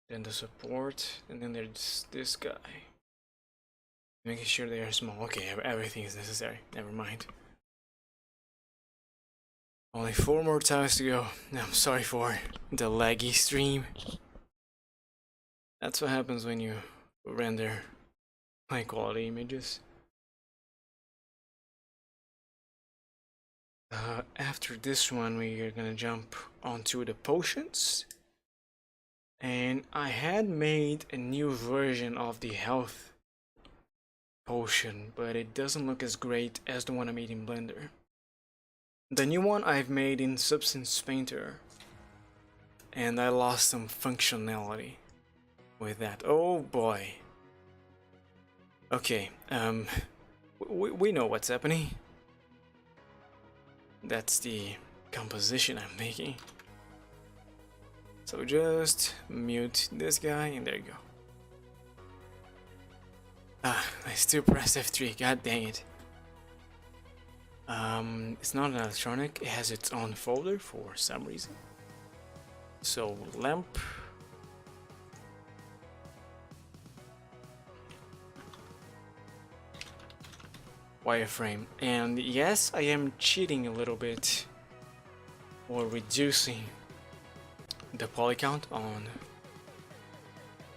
then the support, and then there's this guy. Making sure they are small. Okay, everything is necessary. Never mind. Only 4 more tiles to go. I'm sorry for the laggy stream. That's what happens when you render high quality images. After this one, we are gonna jump onto the potions. And I had made a new version of the health potion, but it doesn't look as great as the one I made in Blender. The new one I've made in Substance Painter, and I lost some functionality with that. Oh boy. Okay, we know what's happening. That's the composition I'm making. So just mute this guy, and there you go. Ah, I still pressed F3, god dang it. It's not an electronic, it has its own folder for some reason. So lamp. wireframe. And yes, I am cheating a little bit, or reducing the poly count on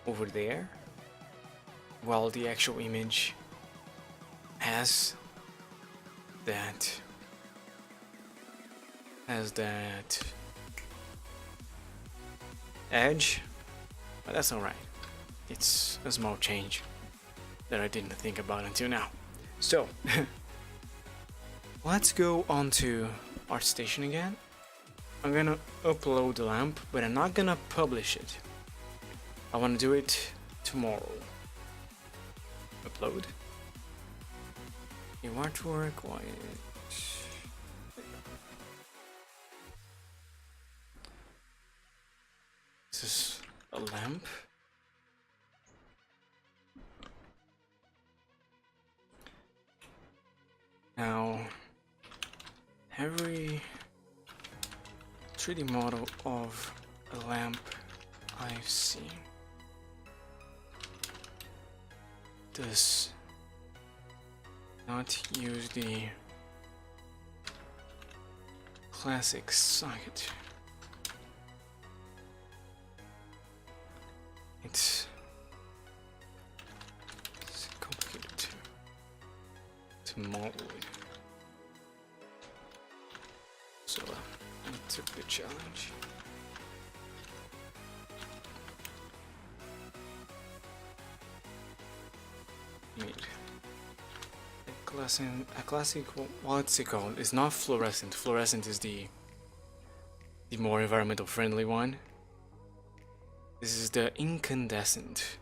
over there, while the actual image has that edge, but that's alright. It's a small change that I didn't think about until now. So let's go on to Artstation again. I'm gonna upload the lamp, but I'm not gonna publish it. I want to do it tomorrow. Upload. New artwork. Why? This is a lamp. Now, every 3D model of a lamp I've seen does not use the classic socket. It's complicated to model it. So I took the challenge. Made a classic. What's it called? It's not fluorescent. Fluorescent is the more environmental friendly one. This is the incandescent.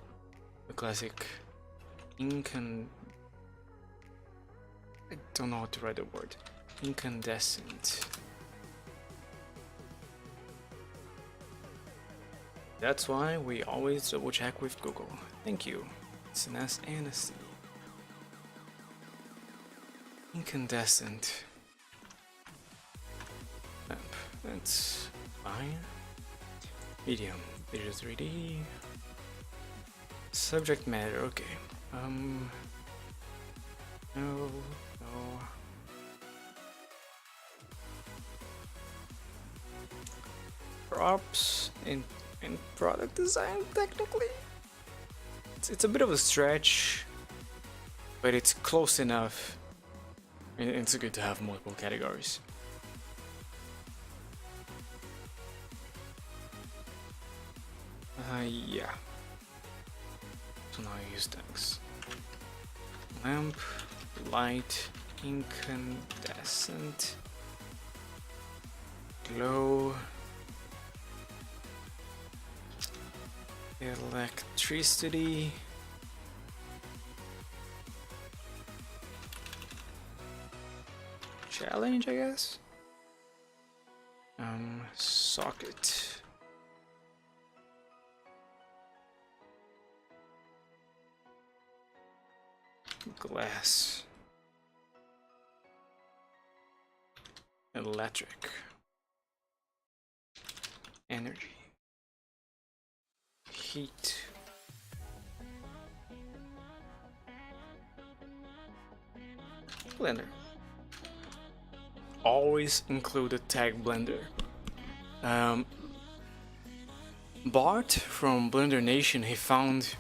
The classic I don't know how to write the word. Incandescent. That's why we always double check with Google. Thank you. It's an S and a C. Incandescent lamp. That's fine. Medium. Visual 3D. Subject matter. Okay. No. Props in product design, technically. It's a bit of a stretch, but it's close enough. And it's good to have multiple categories. Yeah. So now I use tags. Lamp, light, incandescent, glow, electricity, challenge, I guess. Socket. Glass. Electric. Energy. Heat. Blender. Always include a tag blender. Bart from Blender Nation, he found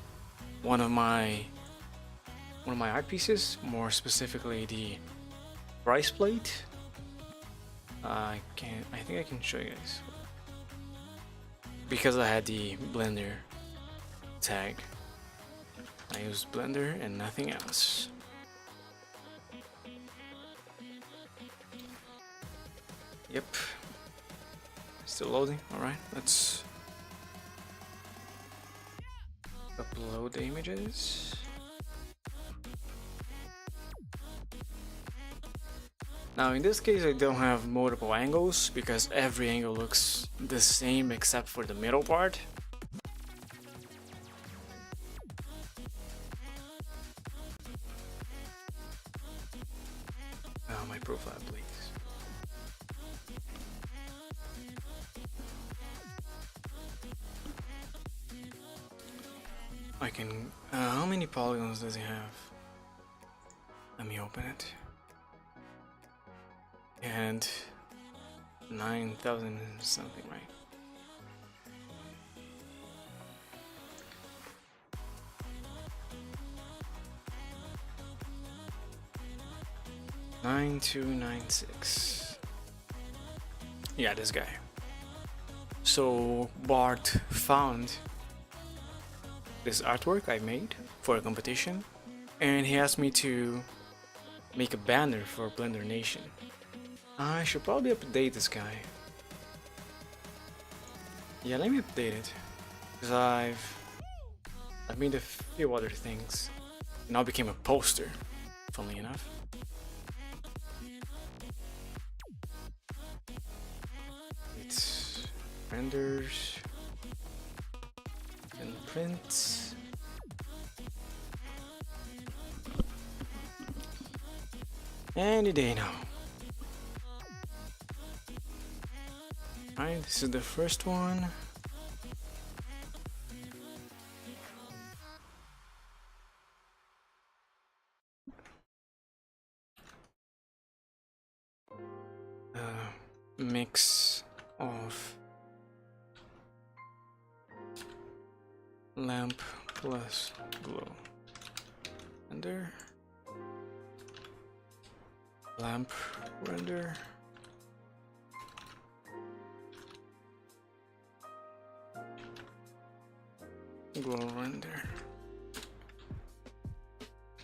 one of my art pieces, more specifically the price plate. I think I can show you guys. Because I had the Blender tag, I used Blender and nothing else. Yep. Still loading. Alright, let's upload the images. Now in this case I don't have multiple angles because every angle looks the same except for the middle part. My profile, please. I can... how many polygons does he have? Let me open it. And 9,000 something, right? $9,296. Yeah, this guy. So Bart found this artwork I made for a competition, and he asked me to make a banner for Blender Nation. I should probably update this guy. Yeah, let me update it, because I've made a few other things. It now became a poster, funnily enough. It's renders and prints. Any day now. Alright, this is the first one. Mix of lamp plus glow. Render. Lamp render. Glow render.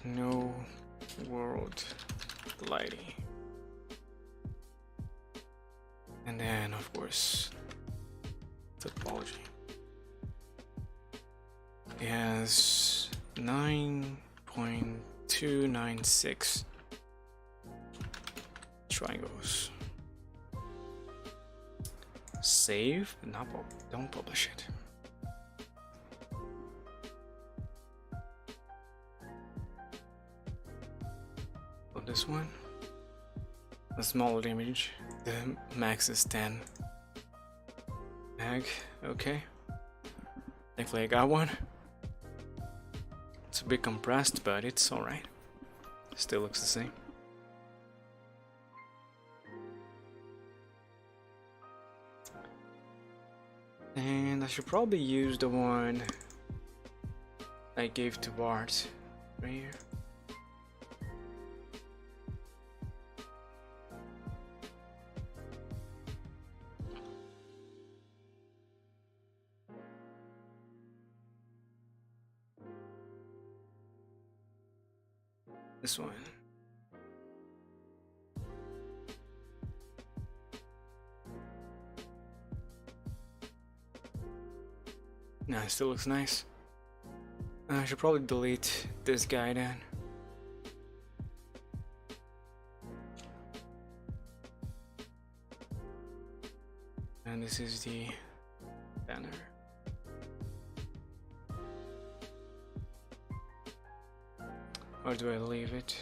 No world lighting. And then, of course, topology. It has 9.296 triangles. Save, not don't publish it. For this one, a smaller image. The max is 10 meg. Okay. Thankfully I got one. It's a bit compressed, but it's alright. Still looks the same. And I should probably use the one I gave to Bart right here. This one. Nah, it still looks nice. I should probably delete this guy then. And this is the banner. Or do I leave it?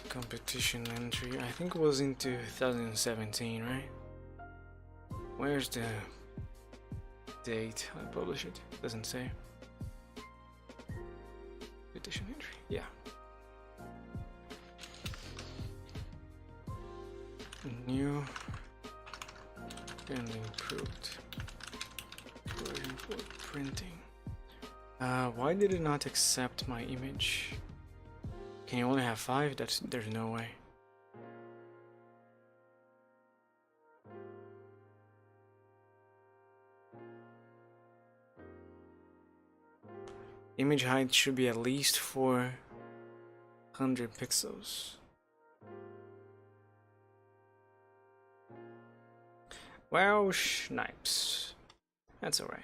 Competition entry, I think it was in 2017, right? Where's the date I publish it? Doesn't say. Competition entry, yeah. New and improved version for printing. Why did it not accept my image? Can you only have 5? There's no way. Image height should be at least 400 pixels. Well, snipes. That's alright.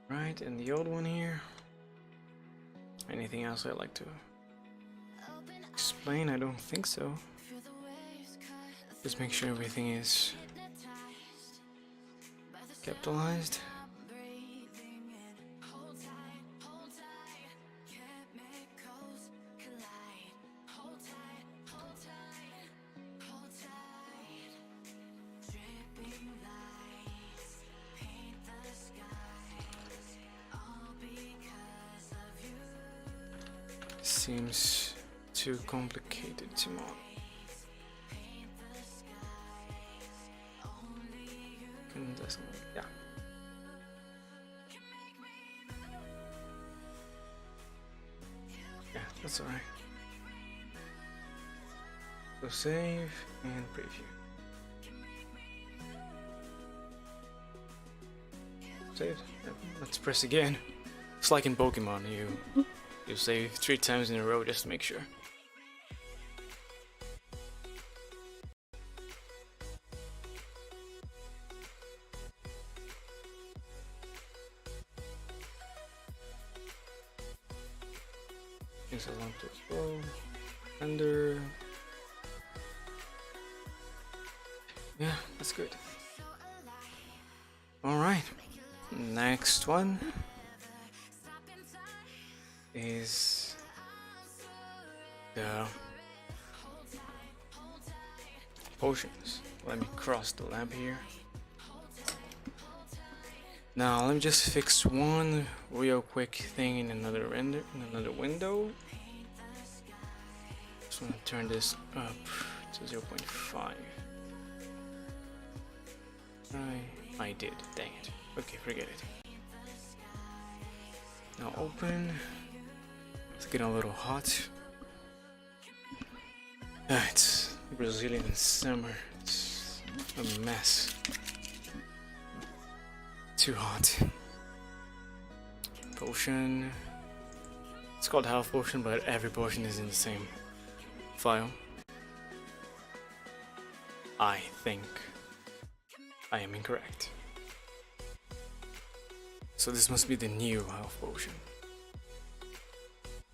Right, and the old one here. Anything else I'd like to explain? I don't think so. Just make sure everything is capitalized. Seems too complicated to model. Yeah. Yeah, that's alright. So save and preview. Save. Let's press again. It's like in Pokemon, you save 3 times in a row just to make sure. Takes a long to explode. Render. Yeah, that's good. Alright. Next one is the potions. Let me cross the lamp here. Now let me just fix one real quick thing in another window. Just want to turn this up to 0.5. I did, dang it. Okay, forget it. Now open. It's getting a little hot. It's Brazilian summer. It's a mess. Too hot. Potion. It's called health potion, but every potion is in the same file. I think I am incorrect. So this must be the new health potion.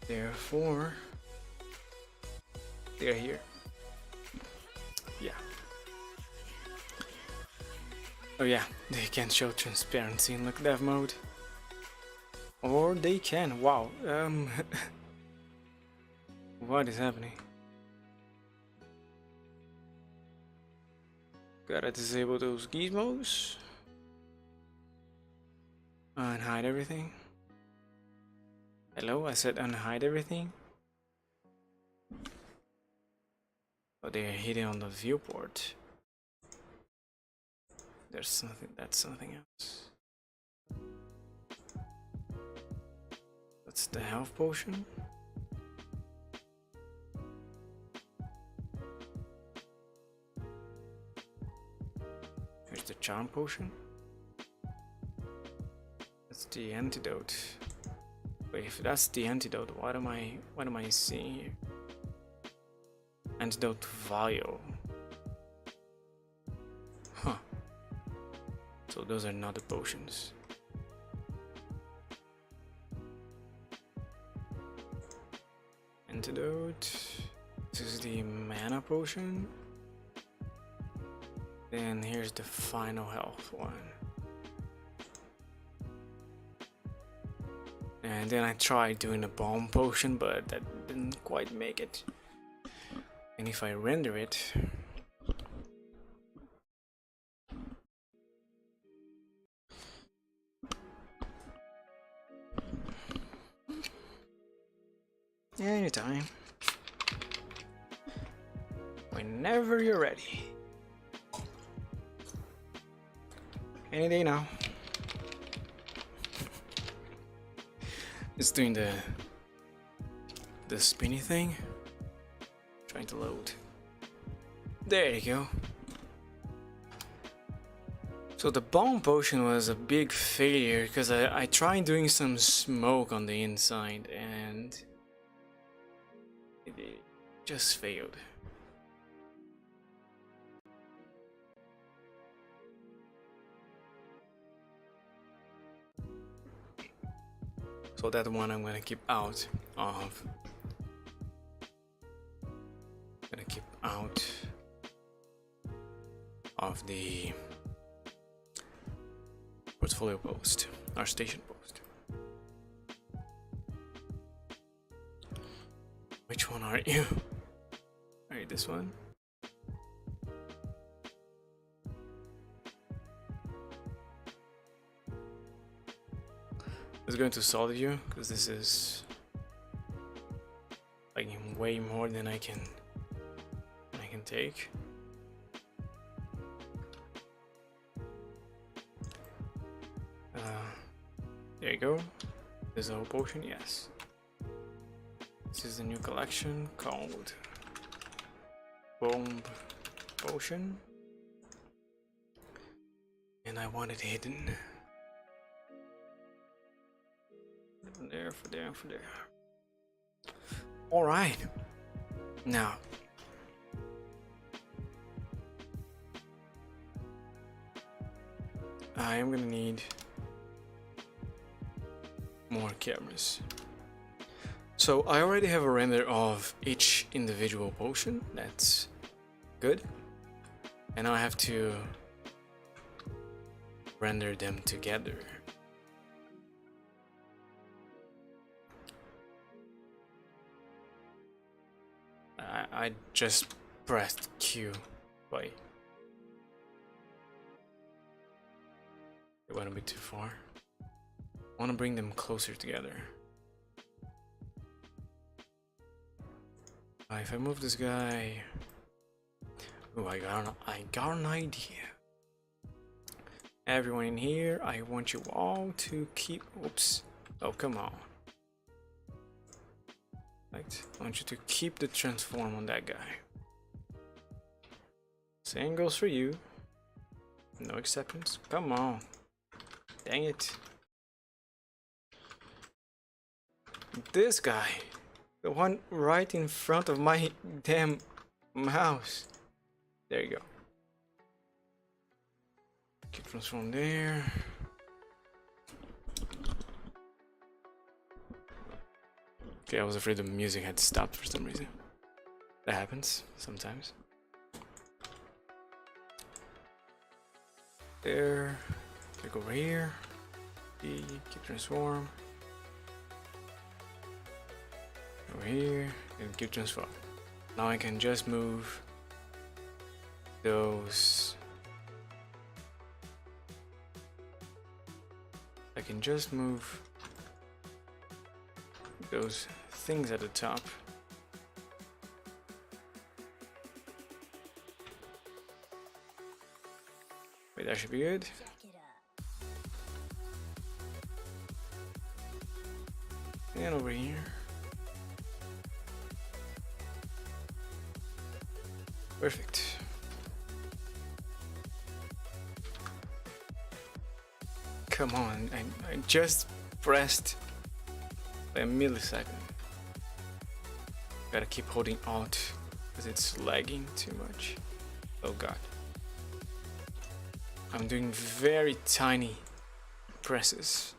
Therefore, they're here. Yeah. Oh yeah, they can show transparency in like dev mode. Or they can. Wow. What is happening? Gotta disable those gizmos. Unhide everything. Hello, I said unhide everything. Oh, they're hidden on the viewport. There's something, that's something else. That's the health potion. Here's the charm potion. That's the antidote. Wait, if that's the antidote, what am I seeing here? Antidote vial. Huh. So those are not the potions. Antidote. This is the mana potion. Then here's the final health one. And then I tried doing a bomb potion, but that didn't quite make it. And if I render it, anytime, whenever you're ready, any day now. It's doing the spinny thing. Trying to load. There you go. So the bomb potion was a big failure because I tried doing some smoke on the inside and it just failed. So that one I'm gonna keep out of. Gonna keep out of the portfolio post, Artstation post. Which one are you? Alright, this one. Let's go into solid view because this is like way more than I can take. There you go. There's a whole potion, yes. This is the new collection called Bomb Potion. And I want it hidden. From there, for there, for there. Alright. Now. I am gonna need more cameras. So I already have a render of each individual potion. That's good. And now I have to render them together. I just pressed Q. Wait. It went a bit too far. I want to bring them closer together. If I move this guy... Oh, I got an idea. Everyone in here, I want you all to keep... Oops. Oh, come on. Right. I want you to keep the transform on that guy. Same goes for you. No exceptions. Come on. Dang it. This guy. The one right in front of my damn mouse. There you go. Keep transform there. Okay, I was afraid the music had stopped for some reason. That happens sometimes. There. Click over here. Keep transform. Over here and keep transform. Now I can just move those. I can just move those things at the top. Wait, that should be good. And over here. Perfect. Come on, I just pressed by a millisecond. Gotta keep holding Alt because it's lagging too much. Oh god. I'm doing very tiny presses.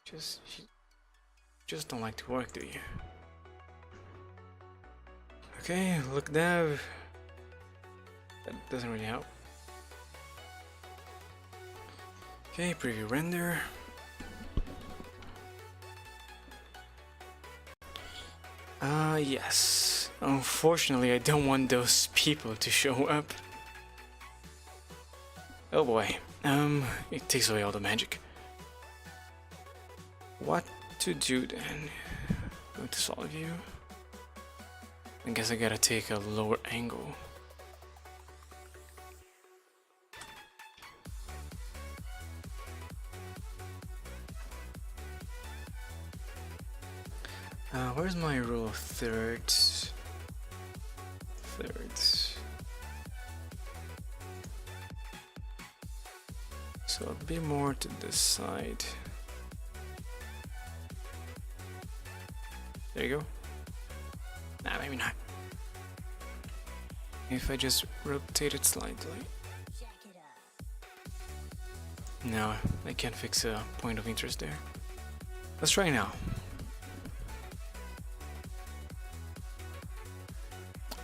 Just don't like to work, do you? Okay, look dev. That doesn't really help. Okay, preview render. Yes. Unfortunately, I don't want those people to show up. Oh boy. It takes away all the magic. What to do then? Go to solid view. I guess I gotta take a lower angle. Where's my rule of thirds? So a bit more to the side. There you go. Nah, maybe not. If I just rotate it slightly. No, I can't fix a point of interest there. Let's try now.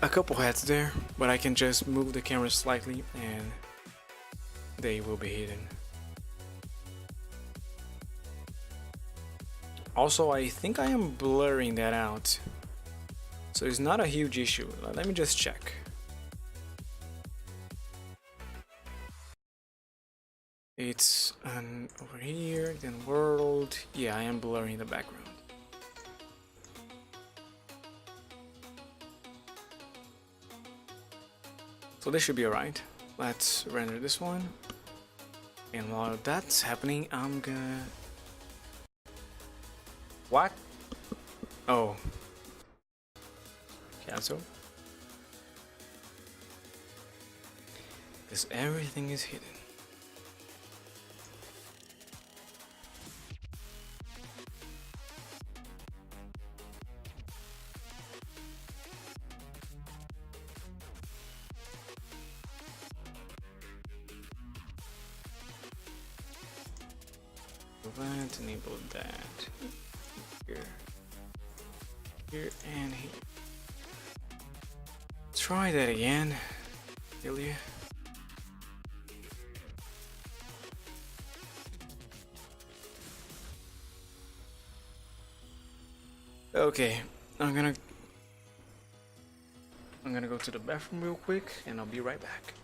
A couple heads there, but I can just move the camera slightly and they will be hidden. Also, I think I am blurring that out, so it's not a huge issue. Let me just check. it's over here, then world. Yeah, I am blurring the background. So this should be alright. Let's render this one. And while that's happening, I'm gonna... What? Oh. Cancel. Because everything is hidden. Prevent, enable that. Here. Here and here. Try that again. Ilya. Okay, I'm gonna go to the bathroom real quick and I'll be right back.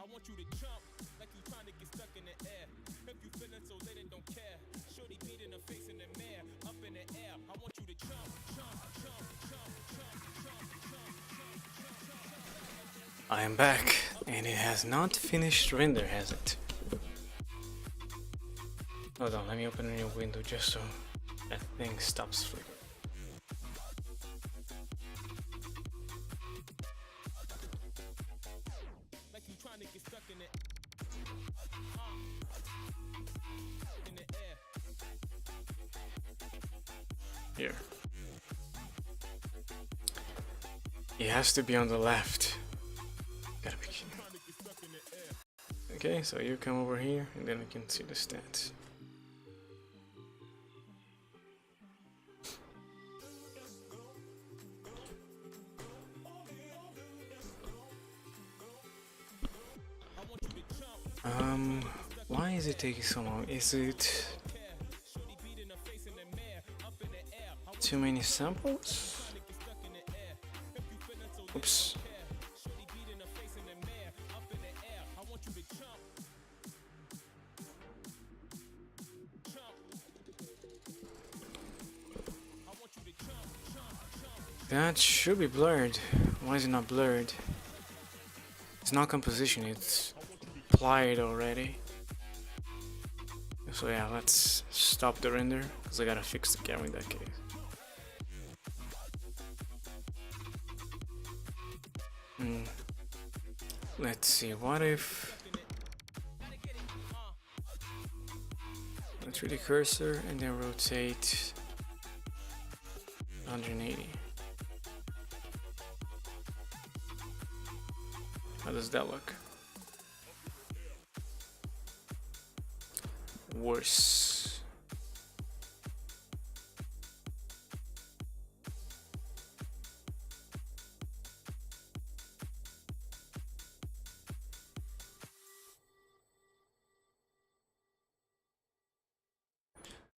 Want you to jump like you trying to get stuck in the air. If you feeling so late and don't care, shorty beat in the face in the mirror, up in the air. I want you to jump, jump, jump, jump, jump, jump, jump, jump. I am back, and it has not finished render, has it? Hold on, let me open a new window just so that thing stops flickering. Here. It has to be on the left. Gotta be kidding. Okay, so you come over here and then we can see the stats. Why is it taking so long? Is it too many samples? Oops. That should be blurred. Why is it not blurred? It's not composition, it's applied already. So yeah, let's stop the render because I gotta fix the camera in that case. Let's see, what if 3D cursor and then rotate 180. How does that look? Worse.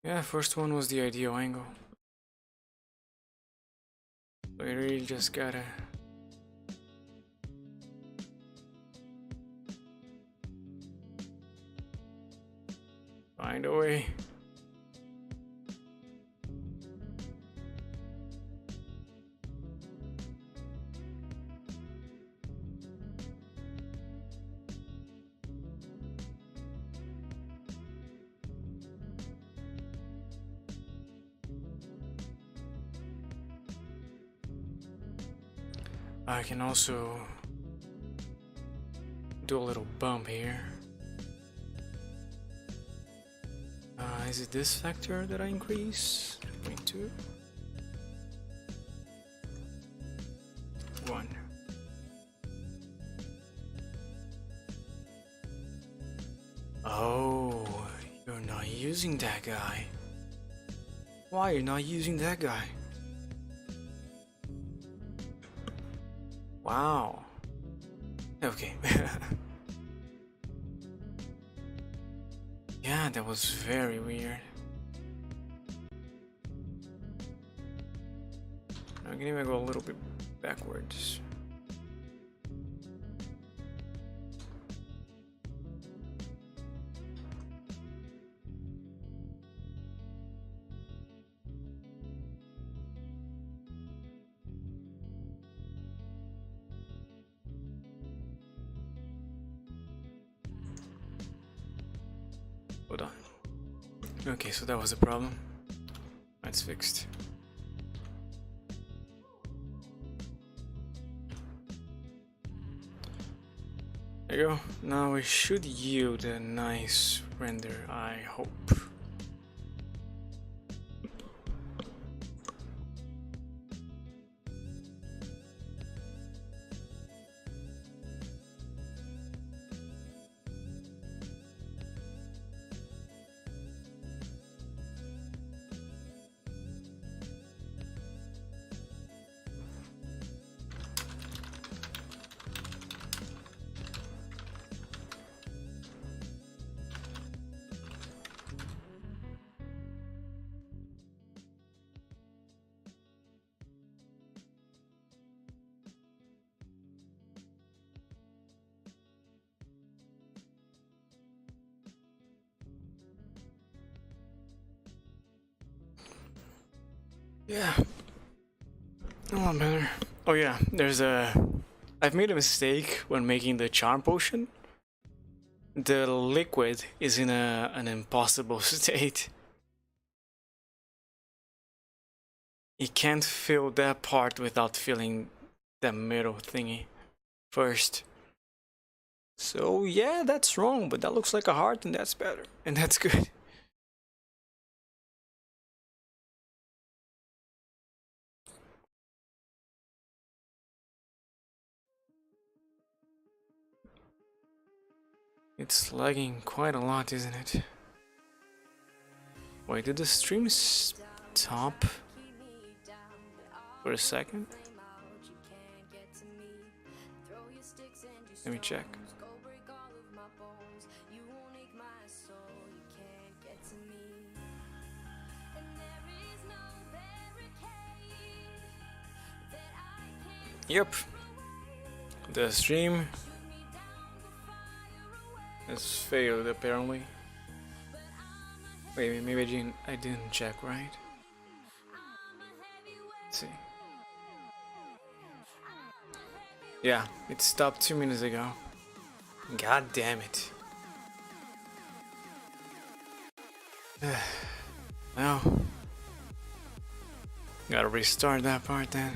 Yeah, first one was the ideal angle. So you really just gotta find a way. I can also do a little bump here. Is it this factor that I increase? 0.2? 1. Oh, you're not using that guy. Why are you not using that guy? Wow. Okay. Yeah, that was very weird. I'm gonna even go a little bit backwards. Hold on. Okay, so that was the problem. That's fixed. There you go. Now we should yield a nice render, I hope. Yeah. A lot better. Oh yeah, I've made a mistake when making the charm potion. The liquid is in an impossible state. You can't fill that part without filling the middle thingy first. So yeah, that's wrong, but that looks like a heart and that's better. And that's good. It's lagging quite a lot, isn't it? Wait, did the stream stop for a second? Let me check. Yep, the stream has failed apparently. Wait, maybe I didn't check right. Let's see. Yeah, it stopped 2 minutes ago. God damn it. Well, gotta restart that part then.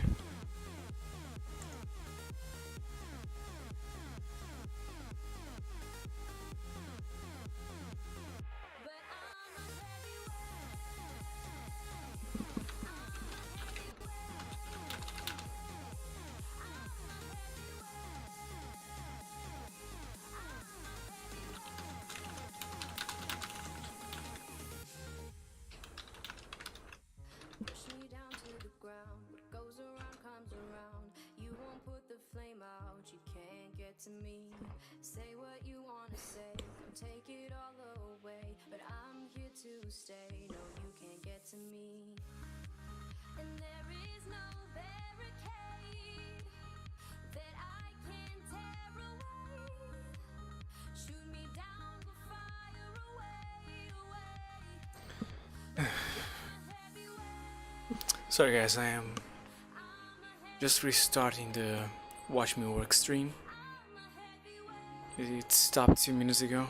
to me. Say what you wanna say, come take it all away. But I'm here to stay, no, you can't get to me. And there is no barricade that I can tear away. Shoot me down, but fire away, away. Sorry guys, I am just restarting the Watch Me Work stream. It stopped 2 minutes ago.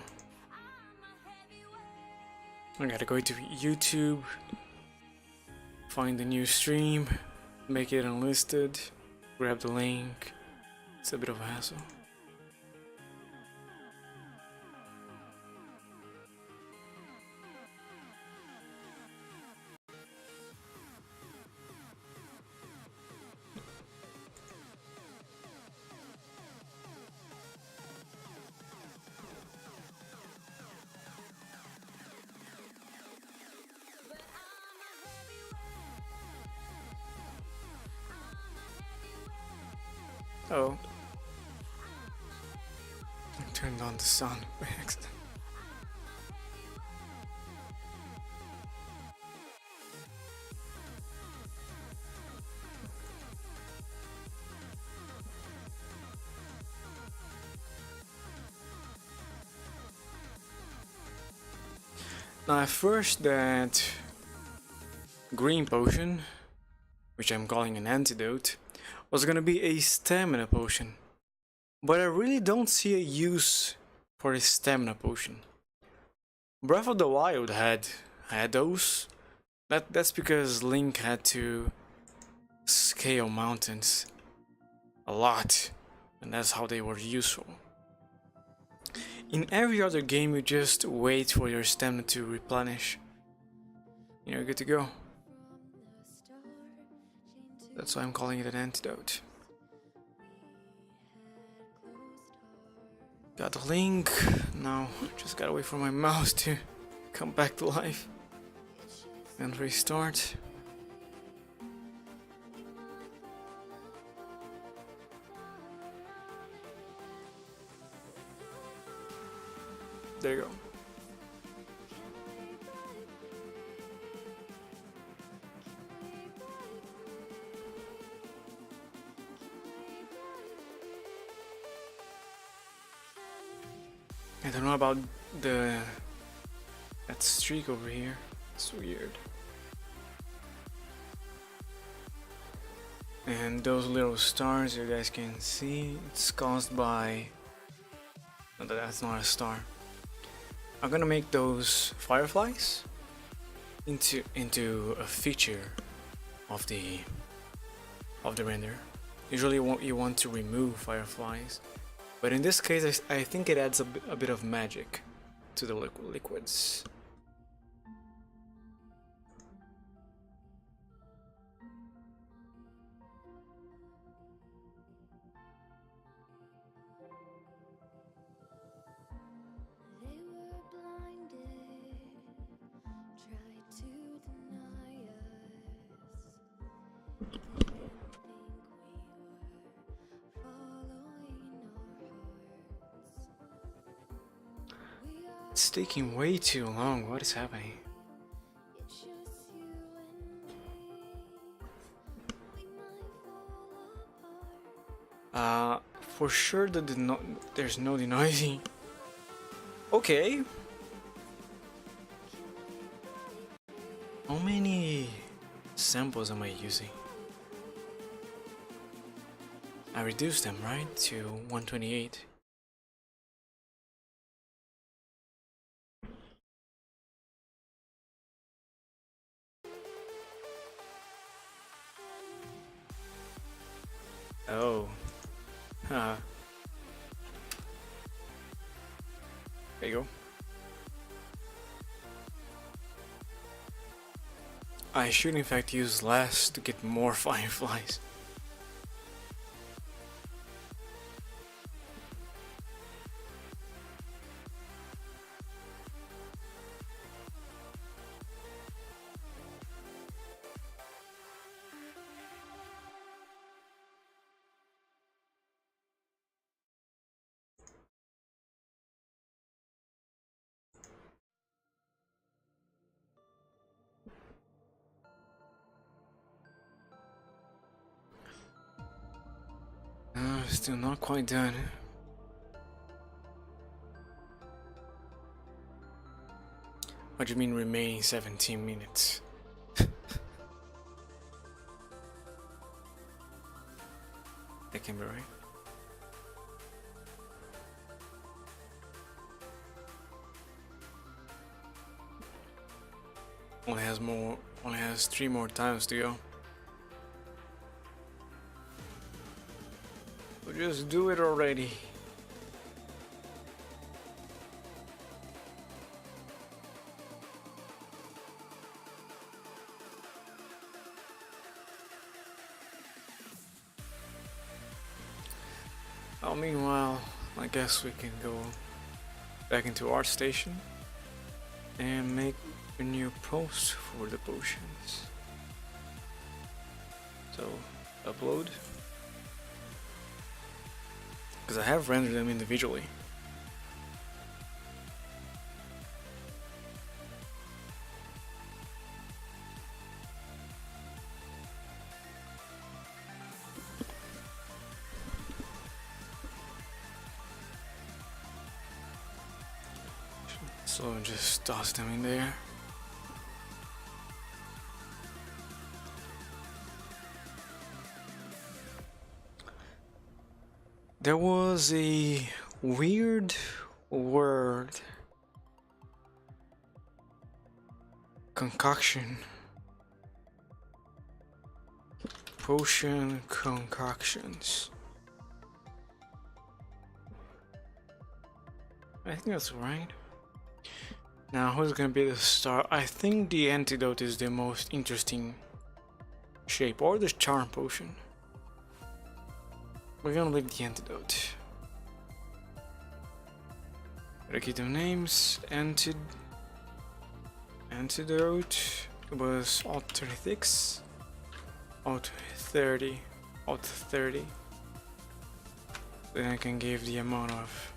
I gotta go to YouTube, find the new stream, make it unlisted, grab the link. It's a bit of a hassle. Oh, I turned on the sound by accident. Now at first that green potion, which I'm calling an antidote, was gonna be a stamina potion. But I really don't see a use for a stamina potion. Breath of the Wild had those. That's because Link had to scale mountains a lot, and that's how they were useful. In every other game, you just wait for your stamina to replenish. You're good to go. That's why I'm calling it an antidote. Got the link. Now just gotta wait for my mouse to come back to life and restart. There you go. I don't know about that streak over here. It's weird. And those little stars you guys can see, it's caused by... No, that's not a star. I'm gonna make those fireflies into a feature of the render. Usually you want to remove fireflies, but in this case I think it adds a bit of magic to the liquids. It's taking way too long. What is happening? For sure there's no denoising. Okay. How many samples am I using? I reduced them, right, to 128. Oh. Huh. There you go. I should in fact use less to get more fireflies. we're still not quite done. What do you mean remaining 17 minutes? That can be right. Only has 3 more times to go. So just do it already. Well, meanwhile, I guess we can go back into Artstation and make a new post for the potions. So, upload. Because I have rendered them individually. So just toss them in there. There was a weird word concoction. Potion concoctions. I think that's right. Now, who's gonna be the star? I think the antidote is the most interesting shape, or the charm potion. We're gonna leave the antidote. Gotta keep them names. Antidote was alt 36, alt 30, alt 30. Then I can give the amount of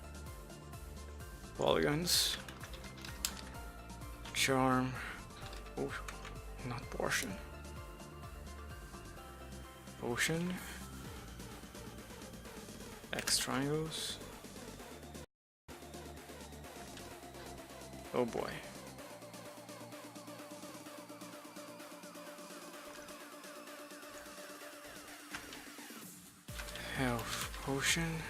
polygons. Charm. Oh, not portion. Potion. X triangles. Oh boy. Health potion.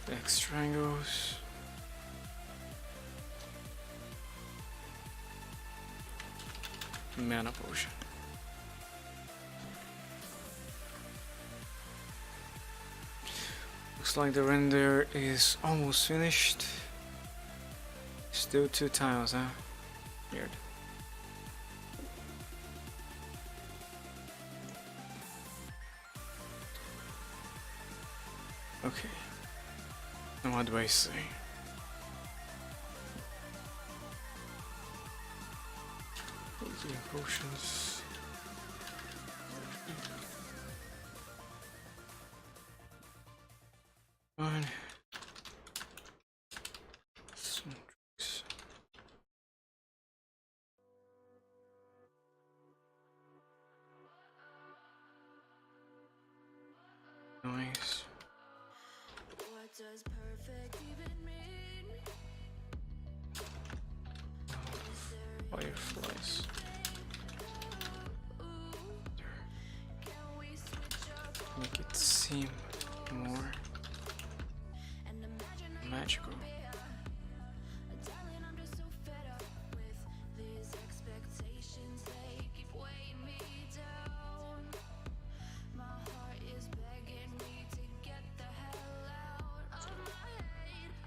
X triangles. Mana potion. Looks like the render is almost finished. Still 2 tiles, huh? Weird. Okay. Now what do I say? Potions. One. Some tricks. Nice. What does perfect even mean? Fireflies. Make it seem more magical.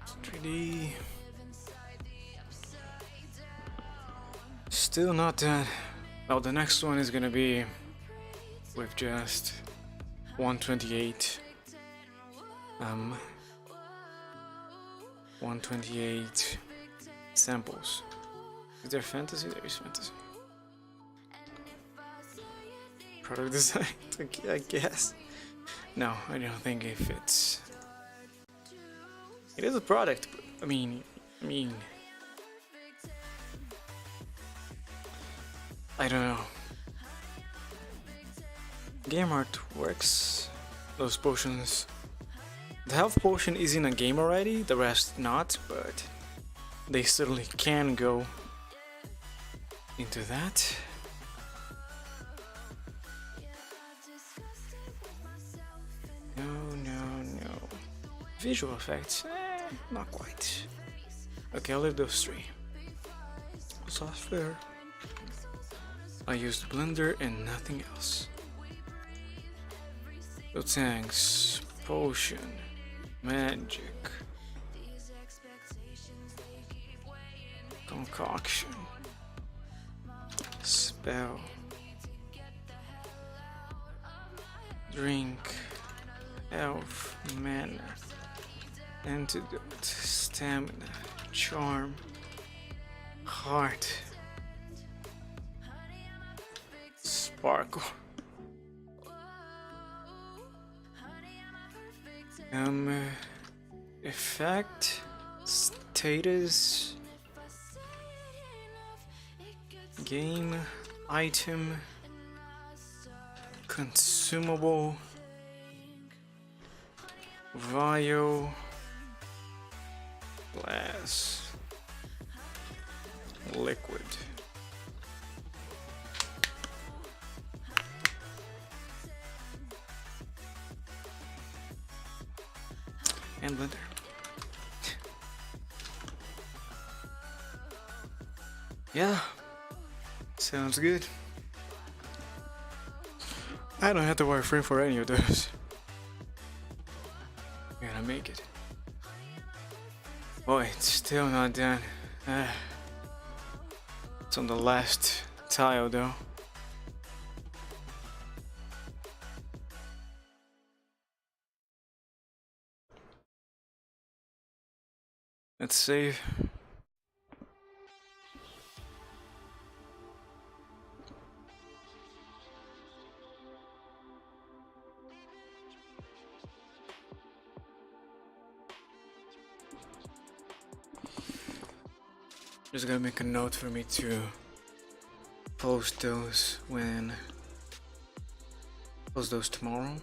It's 3D. Still not done. Well, the next one is gonna be with just 128 128 samples. Is there fantasy? There is fantasy. Product design, I guess. No, I don't think it fits. It is a product, but I mean, I don't know. Game art works those potions. The health potion is in a game already, the rest not, but they certainly can go into that. No. Visual effects, not quite. Okay, I'll leave those three. Software. I used Blender and nothing else. So tanks, potion, magic, concoction, spell, drink, health, mana, antidote, stamina, charm, heart, sparkle, effect, status, game, item, consumable, vial, glass, liquid. And Blender. Yeah, sounds good. I don't have to wireframe for any of those. I'm gonna make it. Boy, it's still not done. It's on the last tile though. Let's save. Just gotta make a note for me to post those tomorrow.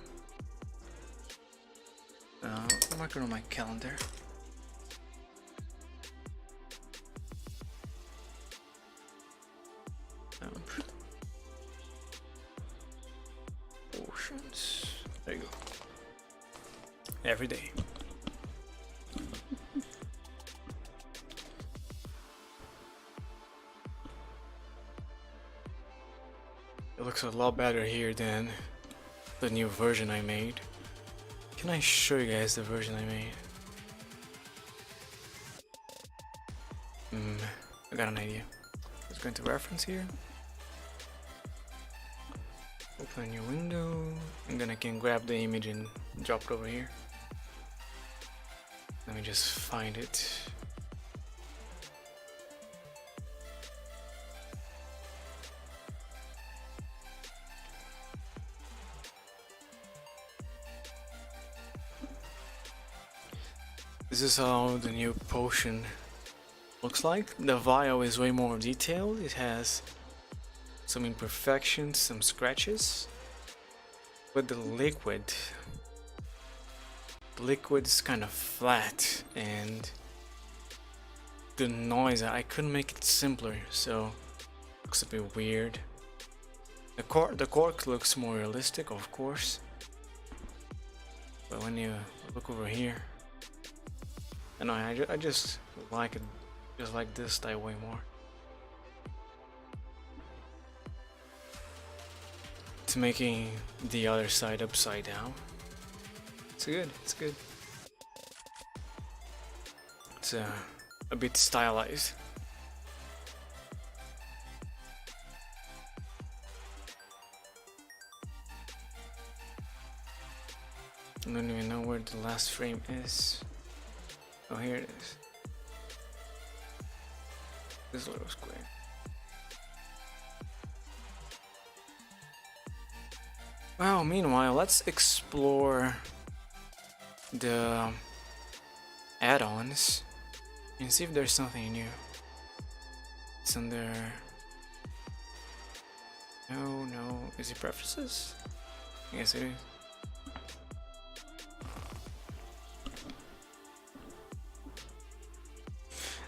I'll mark it on my calendar. Oceans. There you go. Every day. It looks a lot better here than the new version I made. Can I show you guys the version I made? I got an idea. Let's go into reference here. Open a new window, and then I can grab the image and drop it over here. Let me just find it. This is how the new potion looks like. The vial is way more detailed. It has some imperfections, some scratches. But the liquid's kind of flat, and the noise, I couldn't make it simpler, so it looks a bit weird. The cork looks more realistic, of course. But when you look over here, I just like it, just like this style way more. It's making the other side upside down. It's good. It's a bit stylized. I don't even know where the last frame is. Oh, here it is. This little square. Well, meanwhile, let's explore the add-ons and see if there's something new. It's under... No, is it preferences? Yes, it is.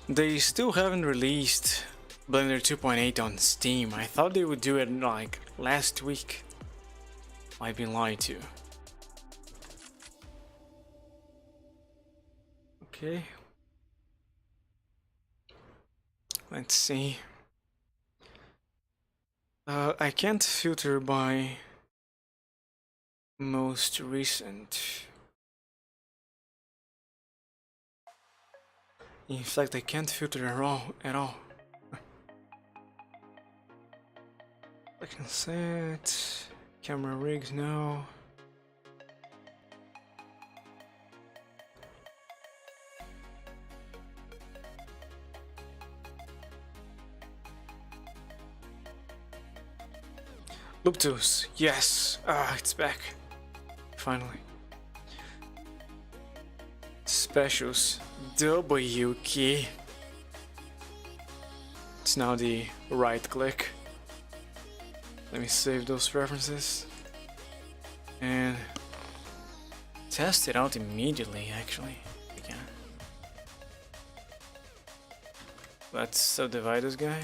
They still haven't released Blender 2.8 on Steam. I thought they would do it like last week. I've been lied to. Okay. Let's see. I can't filter by most recent. In fact, I can't filter at all. I can set camera rigs now. Loop tools, yes. It's back. Finally. Specials, W key. It's now the right click. Let me save those references and test it out immediately. Actually, we can. Let's subdivide this guy.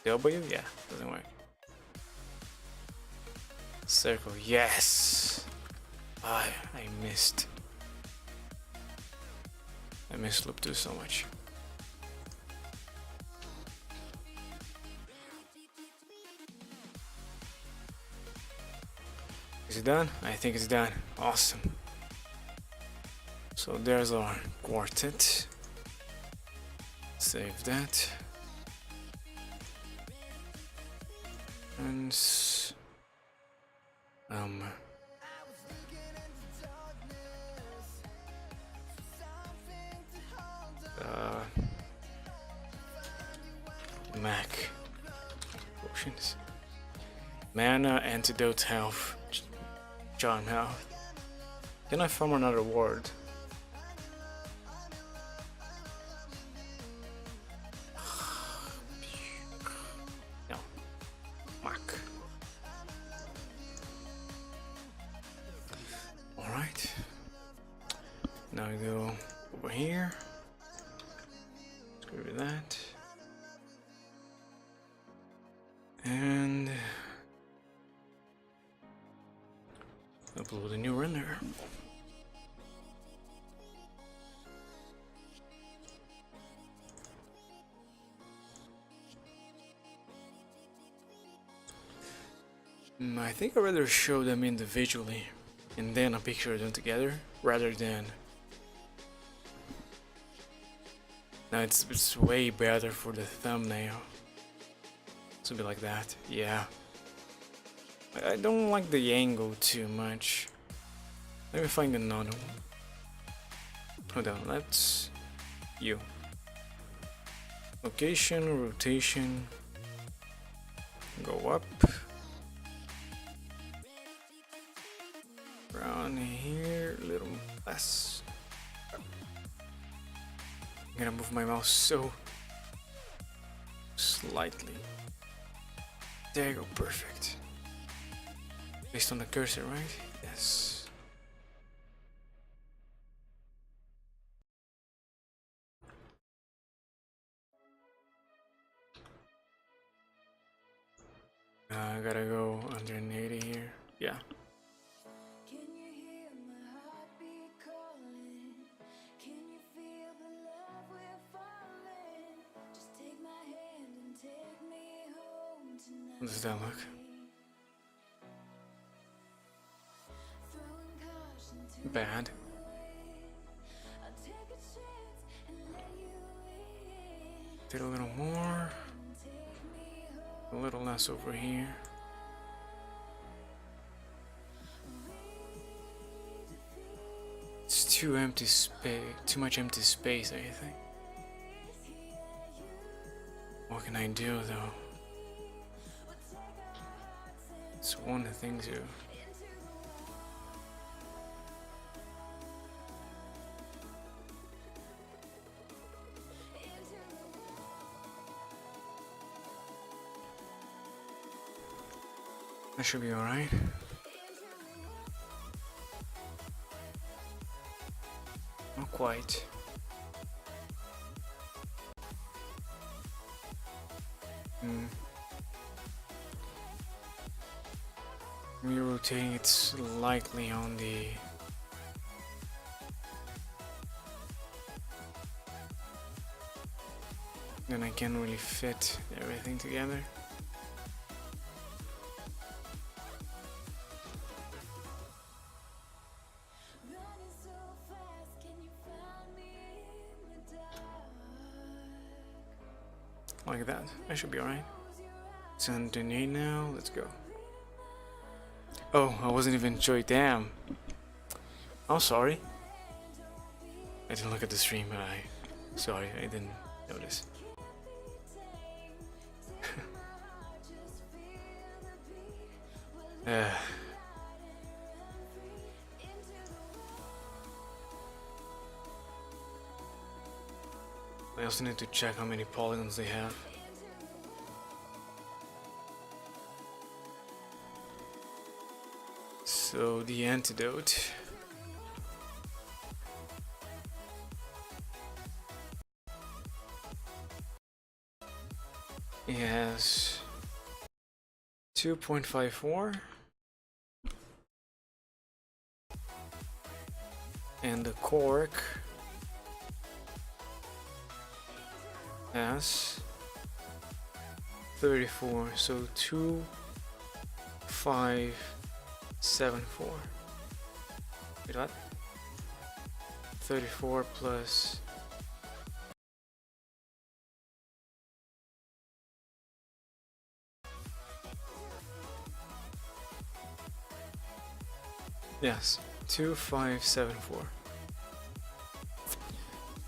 W, yeah, doesn't work. Circle, yes. I missed. I miss loop 2 so much. Is it done? I think it's done. Awesome. So there's our quartet. Save that. And Mac potions. Mana, antidote, health, charm health. Then I found another word. No. Mac. Alright. Now we go over here. Let's go with that. And upload a new render. I think I'd rather show them individually and then a picture of them together rather than. Now it's way better for the thumbnail. To be like that, yeah. I don't like the angle too much. Let me find another one. Hold on, let's you. Location, rotation. Go up. Around here, a little less. I'm gonna move my mouse so slightly. There you go, perfect. Based on the cursor, right? Yes. I gotta go 180 here. Yeah. Can you hear my heartbeat calling? Can you feel the love we're falling? Just take my hand and take me home tonight. How does that look? Throwing caution to Bad. I'll take a chance and let you in. Did a little more. A little less over here. It's too empty space. Too much empty space, I think. What can I do though? It's one thing to. That should be alright. Not quite. We're rotating it slightly on the then I can't really fit everything together. Running so fast, can you find me in the dark? Like that. I should be alright. It's 108 now. Let's go. Oh, I wasn't even enjoying. Damn. I'm sorry. I didn't look at the stream, but sorry, I didn't notice. uh, I also need to check how many polygons they have. So the antidote. It has 2.54 and the cork has 34, so 2574. Wait, what? 34 plus yes, 2574.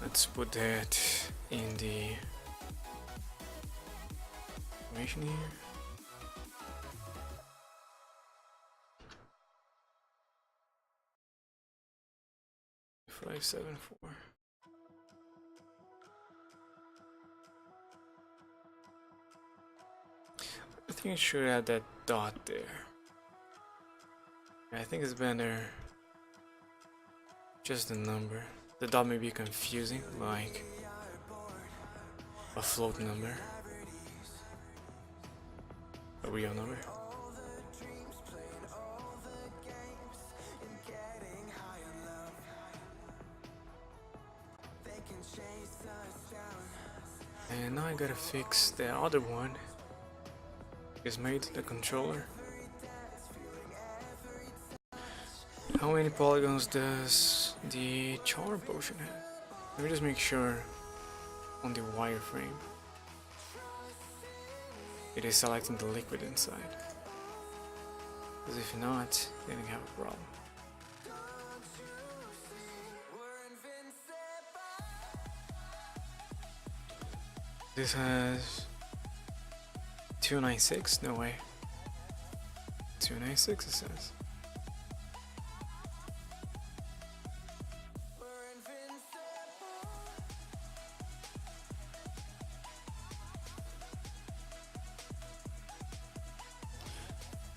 Let's put that in the information here. Five, 7, 4. I think I should add that dot there. I think it's better just the number. The dot may be confusing, like a float number, a real number. And now I gotta fix the other one. Is made the controller. How many polygons does the charm potion have? Let me just make sure on the wireframe it is selecting the liquid inside. Because if not, then we have a problem. This has 296, no way. 296 it says.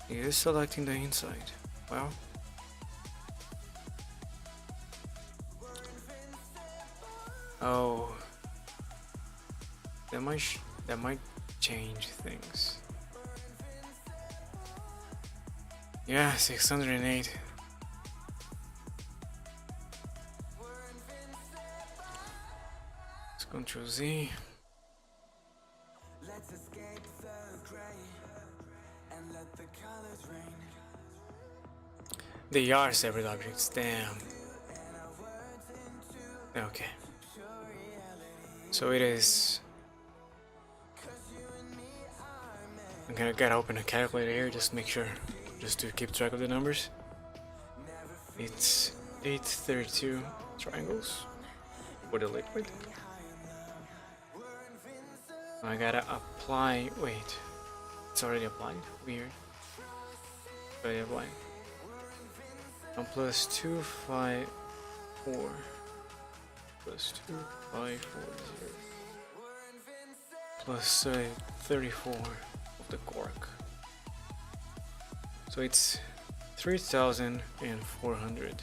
It is selecting the inside. Well, oh, that might change things. Yeah, 608. Let's Control Z. Let's escape the gray and let the colors rain. They are separate objects, damn. Okay. So it is. I'm gotta open a calculator here just to make sure, just to keep track of the numbers. It's 832 triangles for the liquid. I gotta apply. Wait, it's already applied? Weird. Already applied. And plus 254 plus 2540 plus 34 of the cork. So it's 3,400.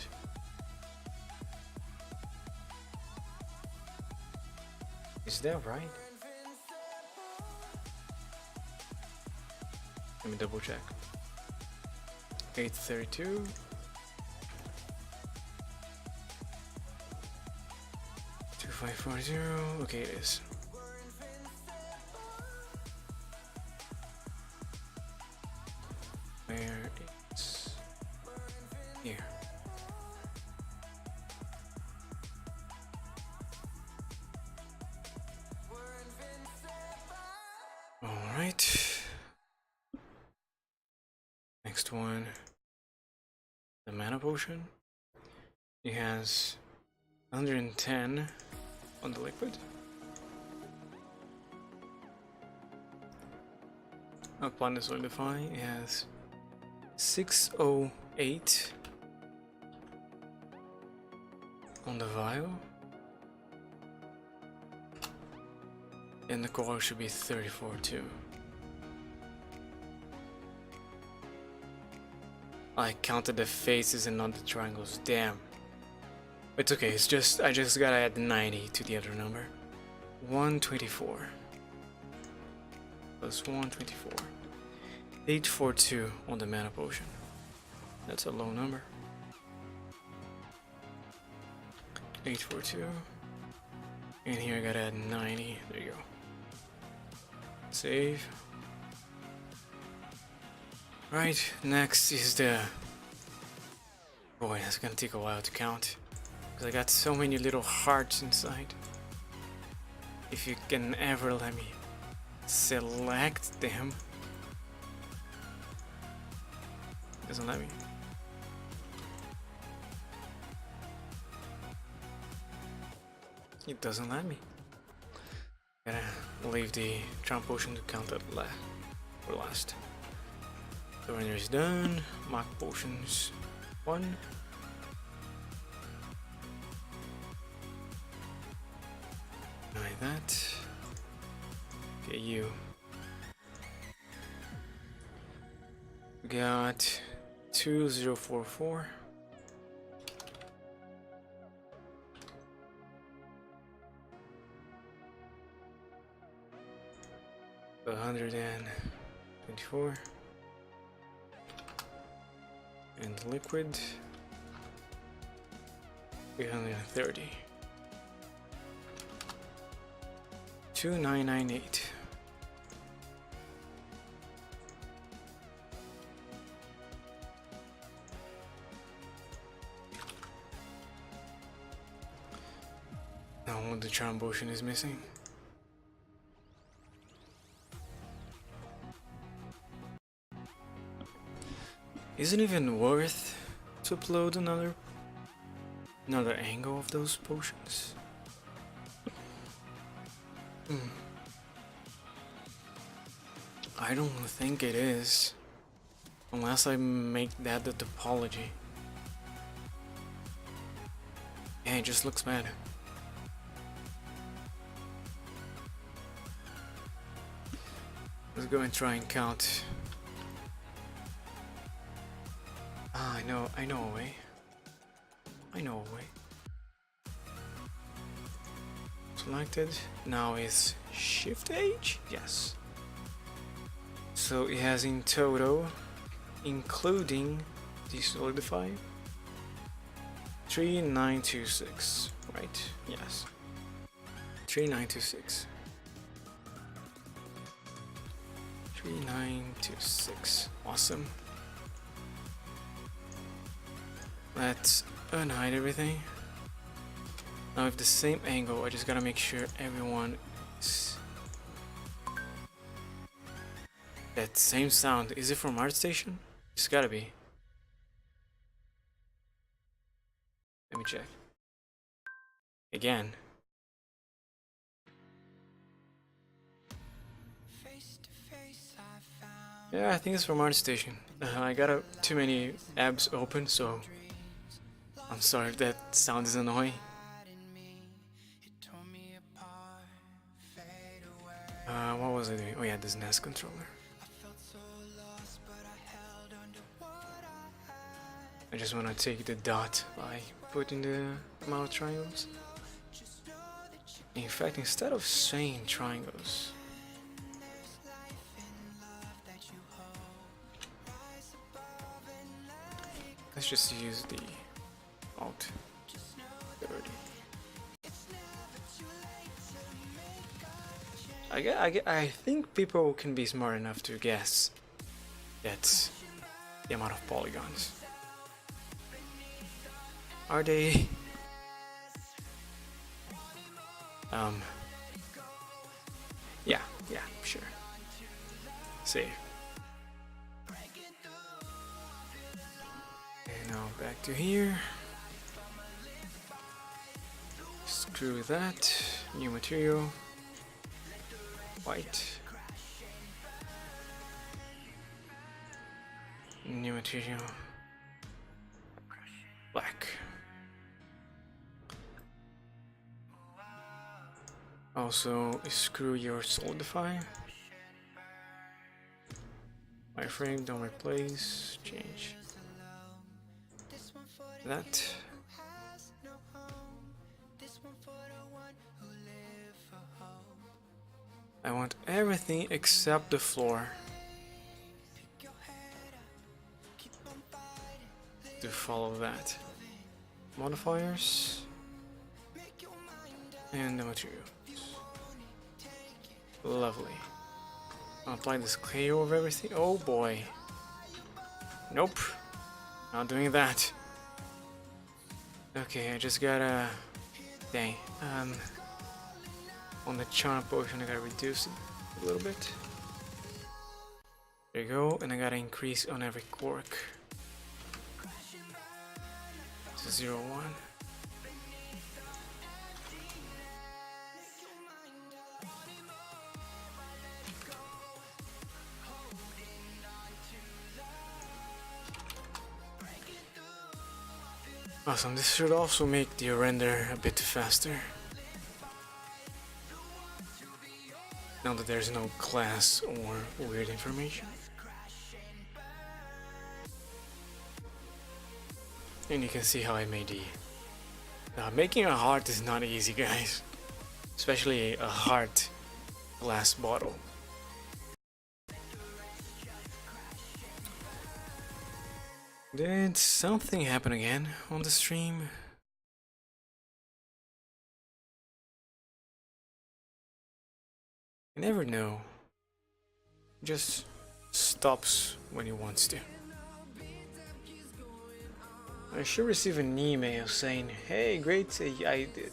Is that right? Let me double check. 832. Two 540. Okay, it is. Where it's here. All right. Next one, the mana potion. It has 110 on the liquid. Upon the solidify, it has 608 on the vial. And the color should be 34 too. I counted the faces and not the triangles. Damn. It's okay, it's just I just gotta add 90 to the other number. 124 plus 124. 842 on the mana potion. That's a low number. 842. And here I gotta add 90. There you go. Save. Right, next is the... Boy, that's gonna take a while to count. Because I got so many little hearts inside. If you can ever let me select them. It doesn't let me. It doesn't let me. Gotta leave the charm potion to count at for last. The render is done. Mark potions 1. Like that. Okay, you. Got 2044. A 124. And liquid 330. 2998. Now the charm potion is missing. Is it even worth to upload another angle of those potions? I don't think it is, unless I make that the topology. Yeah, it just looks bad. Let's go and try and count. Ah, I know a way. I know a way. Selected. Now is Shift H? Yes. So it has in total, including the solidify, 3926, right? Yes. 3926. 3926. Awesome. Let's unhide everything. Now with the same angle, I just gotta make sure everyone is... That same sound, is it from Artstation? It's gotta be. Let me check. Again. Yeah, I think it's from Artstation. I got too many tabs open, so I'm sorry if that sound is annoying. What was I doing? Oh yeah, this NES controller. I just want to take the dot by putting the amount of triangles. In fact, instead of saying triangles, Let's just use the Alt 30. I think people can be smart enough to guess that's the amount of polygons. Are they? Yeah, sure. Save. And now back to here. Screw that. New material. White. New material. Black. Also, screw your solidify. Wireframe, don't replace, change. That. I want everything except the floor to follow that. Modifiers and the material. Lovely. I'll apply this clay over everything. Oh boy. Nope. Not doing that. Okay, I just gotta... Dang. On the charm potion I gotta reduce it a little bit. There you go, and I gotta increase on every cork. To 0, 1. Awesome, this should also make the render a bit faster. Now that there's no class or weird information. And you can see how I made the... making a heart is not easy, guys. Especially a heart glass bottle. Did something happen again on the stream? You never know. Just stops when he wants to. I should receive an email saying, hey, great, I did.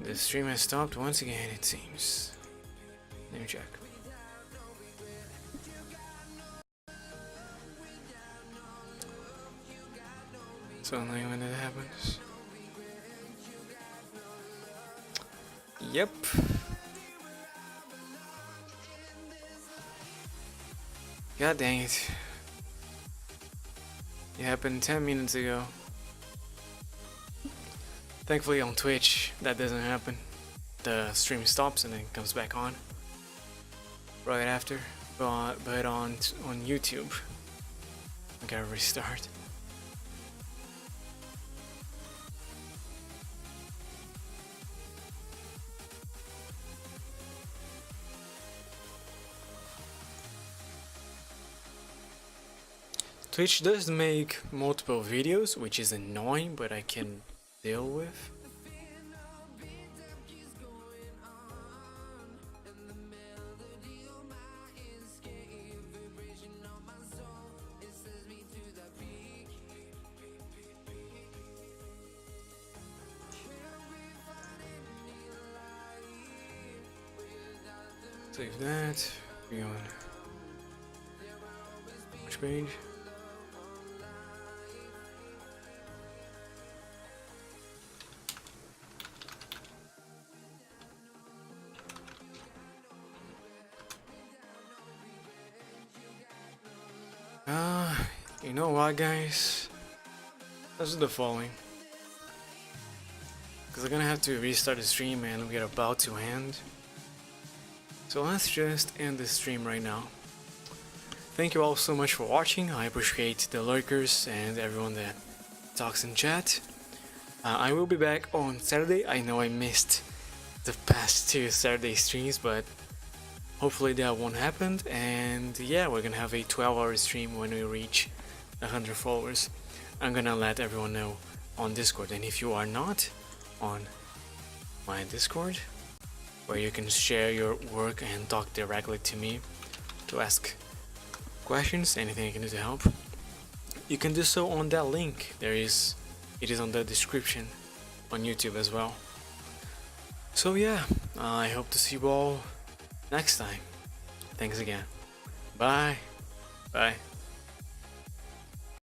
The stream has stopped once again, it seems. Let me check. So annoying when that happens. Yep. God dang it. It happened 10 minutes ago. Thankfully on Twitch that doesn't happen. The stream stops and then comes back on right after. But on YouTube, I gotta restart. Twitch does make multiple videos, which is annoying, but I can deal with. Save that. Be on which page? You know what, guys? Let's do the following. Because I'm gonna have to restart the stream and we're about to end. So let's just end the stream right now. Thank you all so much for watching. I appreciate the lurkers and everyone that talks in chat. I will be back on Saturday. I know I missed the past 2 Saturday streams, but hopefully that won't happen. And yeah, we're gonna have a 12-hour stream when we reach 100 followers, I'm gonna let everyone know on Discord. And if you are not on my Discord, where you can share your work and talk directly to me to ask questions, anything I can do to help, you can do so on that link. It is on the description on YouTube as well. So yeah, I hope to see you all next time. Thanks again. Bye. Bye.